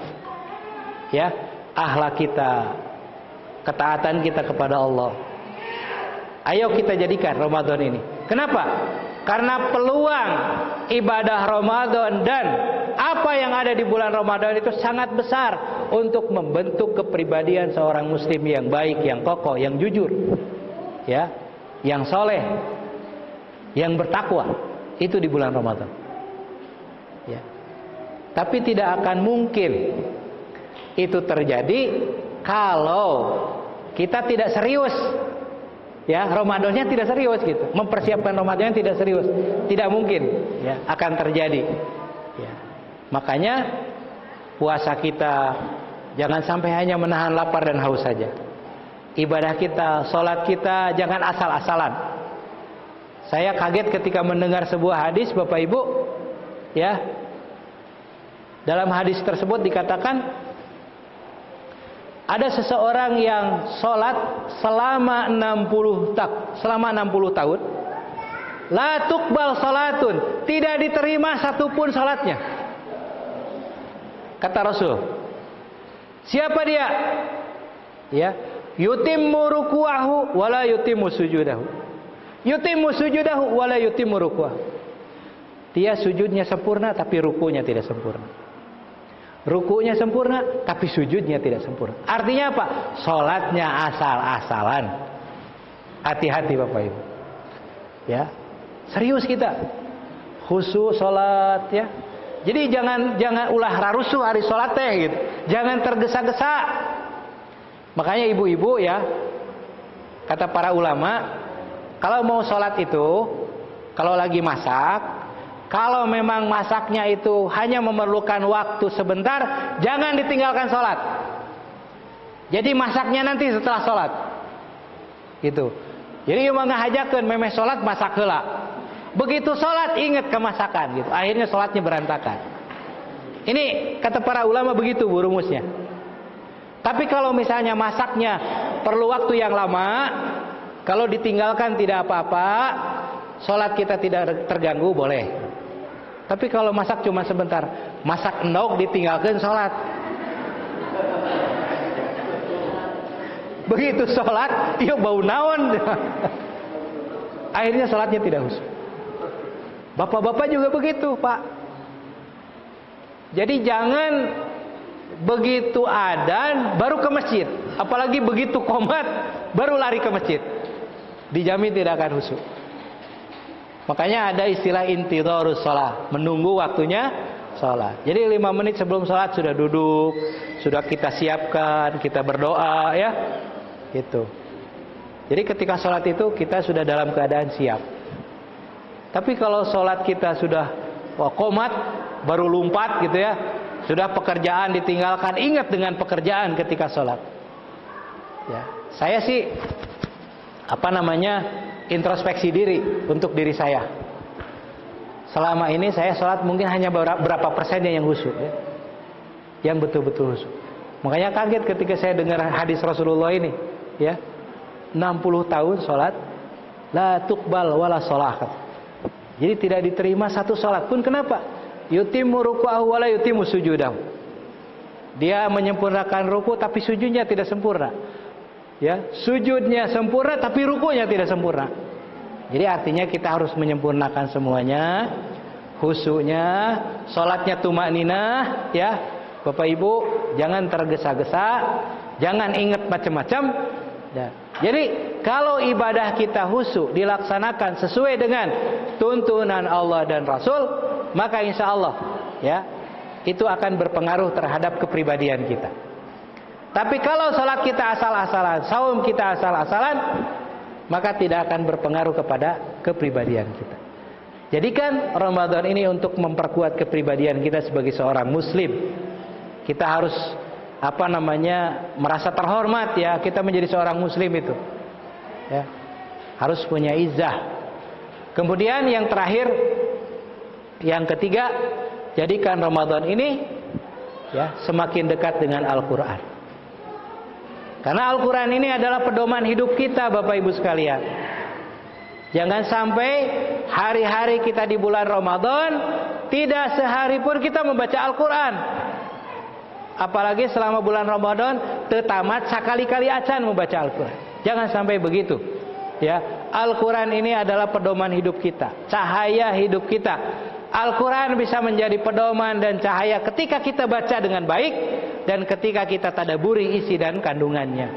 Ya, akhlak kita, ketaatan kita kepada Allah. Ayo kita jadikan Ramadan ini. Kenapa? Karena peluang ibadah Ramadan dan apa yang ada di bulan Ramadan itu sangat besar untuk membentuk kepribadian seorang muslim yang baik, yang kokoh, yang jujur, ya, yang soleh, yang bertakwa. Itu di bulan Ramadan. Ya. Tapi tidak akan mungkin itu terjadi kalau kita tidak serius. Ya, Ramadannya tidak serius gitu. Mempersiapkan Ramadannya tidak serius. Tidak mungkin, ya, akan terjadi. Ya. Makanya puasa kita jangan sampai hanya menahan lapar dan haus saja. Ibadah kita, sholat kita jangan asal-asalan. Saya kaget ketika mendengar sebuah hadis, Bapak Ibu, ya. Dalam hadis tersebut dikatakan ada seseorang yang sholat selama 60 tahun, la tuqbal sholatun, tidak diterima satupun sholatnya. Kata Rasul, siapa dia? Ya, yutimmu ruku'ahu wala yutimmu sujudahu. Yutimmu sujudahu wala yutimmu ruku'ahu. Dia sujudnya sempurna tapi rukunya tidak sempurna. Rukunya sempurna tapi sujudnya tidak sempurna. Artinya apa? Sholatnya asal-asalan. Hati-hati Bapak Ibu. Ya, serius kita. Khusyuk sholat, ya. Jadi jangan ulah rarusuh hari sholat teh gitu. Jangan tergesa-gesa. Makanya ibu-ibu, ya, kata para ulama, kalau mau sholat itu, kalau lagi masak, kalau memang masaknya itu hanya memerlukan waktu sebentar, jangan ditinggalkan sholat. Jadi masaknya nanti setelah sholat, gitu. Jadi yang ngahajakeun memeh sholat masak heula. Begitu sholat ingat kemasakan, gitu. Akhirnya sholatnya berantakan. Ini kata para ulama begitu bu rumusnya. Tapi kalau misalnya masaknya perlu waktu yang lama, kalau ditinggalkan tidak apa-apa, sholat kita tidak terganggu, boleh. Tapi kalau masak cuma sebentar, masak endog ditinggalkan sholat. Begitu sholat, yuk bau naon. Akhirnya sholatnya tidak khusyuk. Bapak-bapak juga begitu, Pak. Jadi jangan begitu adzan baru ke masjid, apalagi begitu qomat baru lari ke masjid, dijamin tidak akan khusyuk. Makanya ada istilah intidharus shalah, menunggu waktunya sholat. Jadi 5 menit sebelum sholat sudah duduk, sudah kita siapkan, kita berdoa ya, gitu. Jadi ketika sholat itu kita sudah dalam keadaan siap. Tapi kalau sholat kita sudah qomat, baru lompat gitu ya, sudah pekerjaan ditinggalkan, ingat dengan pekerjaan ketika sholat. Ya, saya sih introspeksi diri untuk diri saya. Selama ini saya sholat mungkin hanya berapa persennya yang khusyuk ya, yang betul-betul khusyuk. Makanya kaget ketika saya dengar hadis Rasulullah ini ya, 60 tahun sholat la tuqbal wala sholah. Jadi tidak diterima satu sholat pun. Kenapa? Yutimmu ruku'ahu wala yutimmu sujudahu. Dia menyempurnakan ruku tapi sujudnya tidak sempurna. Ya, sujudnya sempurna tapi rukunya tidak sempurna. Jadi artinya kita harus menyempurnakan semuanya, khusyuknya, salatnya tumakninah ya. Bapak Ibu, jangan tergesa-gesa, jangan ingat macam-macam ya. Jadi kalau ibadah kita khusyuk dilaksanakan sesuai dengan tuntunan Allah dan Rasul, maka insya Allah ya, itu akan berpengaruh terhadap kepribadian kita. Tapi kalau salat kita asal-asalan, saum kita asal-asalan, maka tidak akan berpengaruh kepada kepribadian kita. Jadikan Ramadan ini untuk memperkuat kepribadian kita sebagai seorang muslim. Kita harus merasa terhormat ya, kita menjadi seorang muslim itu. Ya. Harus punya izzah. Kemudian yang terakhir, yang ketiga, jadikan Ramadan ini ya semakin dekat dengan Al-Qur'an. Karena Al-Quran ini adalah pedoman hidup kita, Bapak Ibu sekalian. Jangan sampai hari-hari kita di bulan Ramadan tidak sehari pun kita membaca Al-Quran. Apalagi selama bulan Ramadan tetamat sekali-kali acan membaca Al-Quran. Jangan sampai begitu ya. Al-Quran ini adalah pedoman hidup kita, cahaya hidup kita. Al-Quran bisa menjadi pedoman dan cahaya ketika kita baca dengan baik dan ketika kita tadabburi isi dan kandungannya.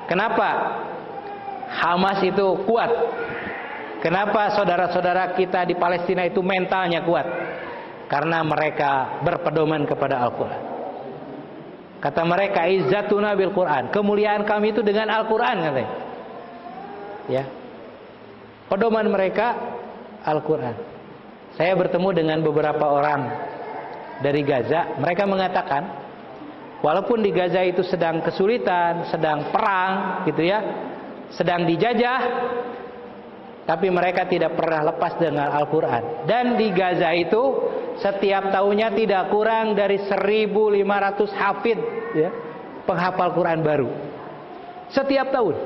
Kenapa Hamas itu kuat? Kenapa saudara-saudara kita di Palestina itu mentalnya kuat? Karena mereka berpedoman kepada Al-Quran. Kata mereka, izzatuna bil Quran, kemuliaan kami itu dengan Al-Quran katanya. Ya. Pedoman mereka Al-Quran. Saya bertemu dengan beberapa orang dari Gaza. Mereka mengatakan, walaupun di Gaza itu sedang kesulitan, sedang perang, gitu ya, sedang dijajah, tapi mereka tidak pernah lepas dengan Al-Quran. Dan di Gaza itu setiap tahunnya tidak kurang dari 1.500 hafid, ya, penghafal Quran baru. Setiap tahun.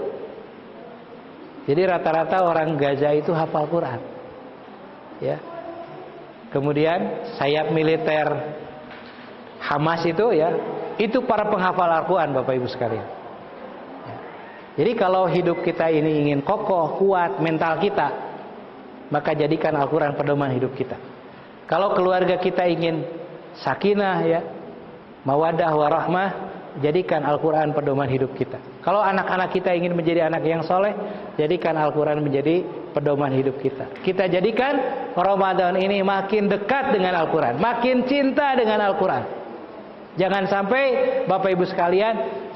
Jadi rata-rata orang Gaza itu hafal Quran. Ya. Kemudian sayap militer Hamas itu ya, itu para penghafal Al-Quran, Bapak Ibu sekalian. Ya. Jadi kalau hidup kita ini ingin kokoh, kuat mental kita, maka jadikan Al-Quran pedoman hidup kita. Kalau keluarga kita ingin sakinah ya, mawaddah warahmah, jadikan Al-Quran pedoman hidup kita. Kalau anak-anak kita ingin menjadi anak yang soleh, jadikan Al-Quran menjadi pedoman hidup kita. Kita jadikan Ramadan ini makin dekat dengan Al-Quran, makin cinta dengan Al-Quran. Jangan sampai Bapak Ibu sekalian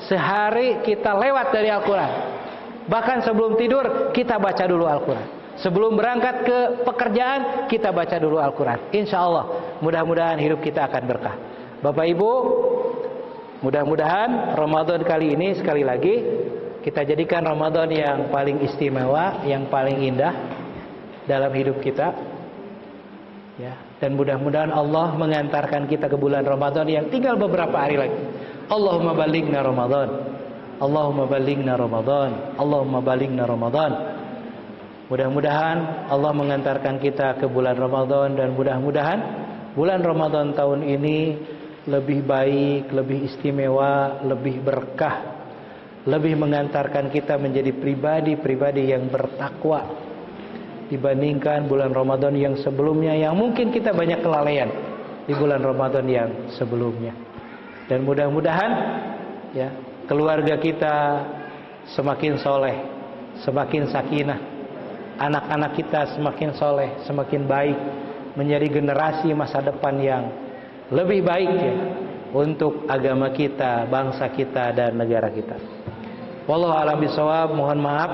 sehari kita lewat dari Al-Quran. Bahkan sebelum tidur kita baca dulu Al-Quran. Sebelum berangkat ke pekerjaan kita baca dulu Al-Quran. Insya Allah mudah-mudahan hidup kita akan berkah. Bapak Ibu, mudah-mudahan Ramadan kali ini sekali lagi kita jadikan Ramadan yang paling istimewa, yang paling indah dalam hidup kita. Ya, dan mudah-mudahan Allah mengantarkan kita ke bulan Ramadan yang tinggal beberapa hari lagi. Allahumma balighna Ramadan. Allahumma balighna Ramadan. Allahumma balighna Ramadan. Mudah-mudahan Allah mengantarkan kita ke bulan Ramadan dan mudah-mudahan bulan Ramadan tahun ini lebih baik, lebih istimewa, lebih berkah, lebih mengantarkan kita menjadi pribadi-pribadi yang bertakwa dibandingkan bulan Ramadan yang sebelumnya yang mungkin kita banyak kelalaian. di bulan Ramadan yang sebelumnya. Dan mudah-mudahan ya, keluarga kita semakin soleh, semakin sakinah, anak-anak kita semakin soleh, semakin baik, menjadi generasi masa depan yang lebih baik ya, untuk agama kita, bangsa kita, dan negara kita. Wallahu a'lam bishawab. Mohon maaf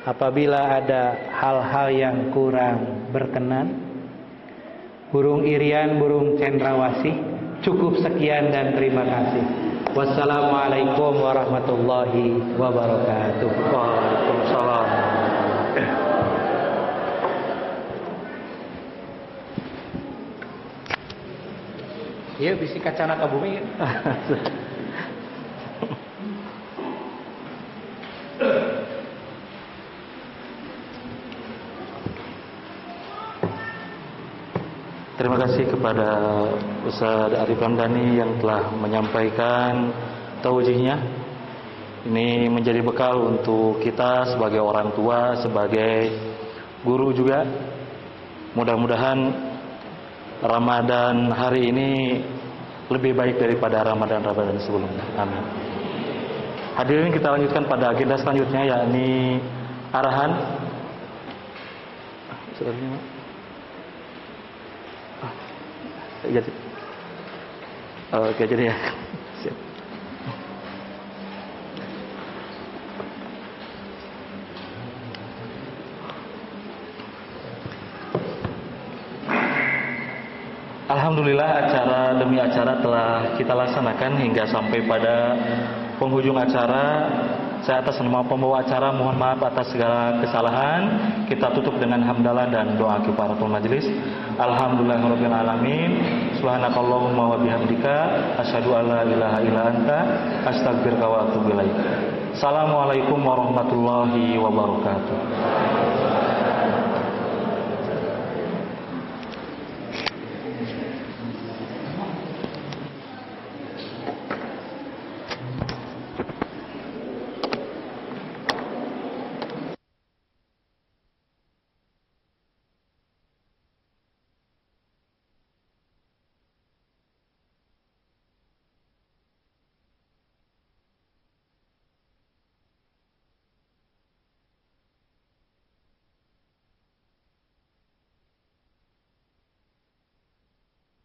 apabila ada hal-hal yang kurang berkenan. Burung irian, burung cendrawasih. Cukup sekian dan terima kasih. Wassalamualaikum warahmatullahi wabarakatuh. Waalaikumsalam. Iya, bisi kacana ka bumi. Terima kasih kepada Ustaz Arif Ramdhani yang telah menyampaikan taujihnya. Ini menjadi bekal untuk kita sebagai orang tua, sebagai guru juga. Mudah-mudahan Ramadan hari ini lebih baik daripada Ramadan sebelumnya. Amin. Hadirin, kita lanjutkan pada agenda selanjutnya, yakni arahan. Oke, jadi ya. Siap. Alhamdulillah, acara demi acara telah kita laksanakan hingga sampai pada penghujung acara. Saya atas nama pembawa acara mohon maaf atas segala kesalahan. Kita tutup dengan hamdalah dan doa kifaratul majelis. Alhamdulillahirabbil alamin. Subhanakallahumma wa bihamdika asyhadu an la ilaha illa anta astaghfiruka wa atubu ilaik. Assalamualaikum warahmatullahi wabarakatuh.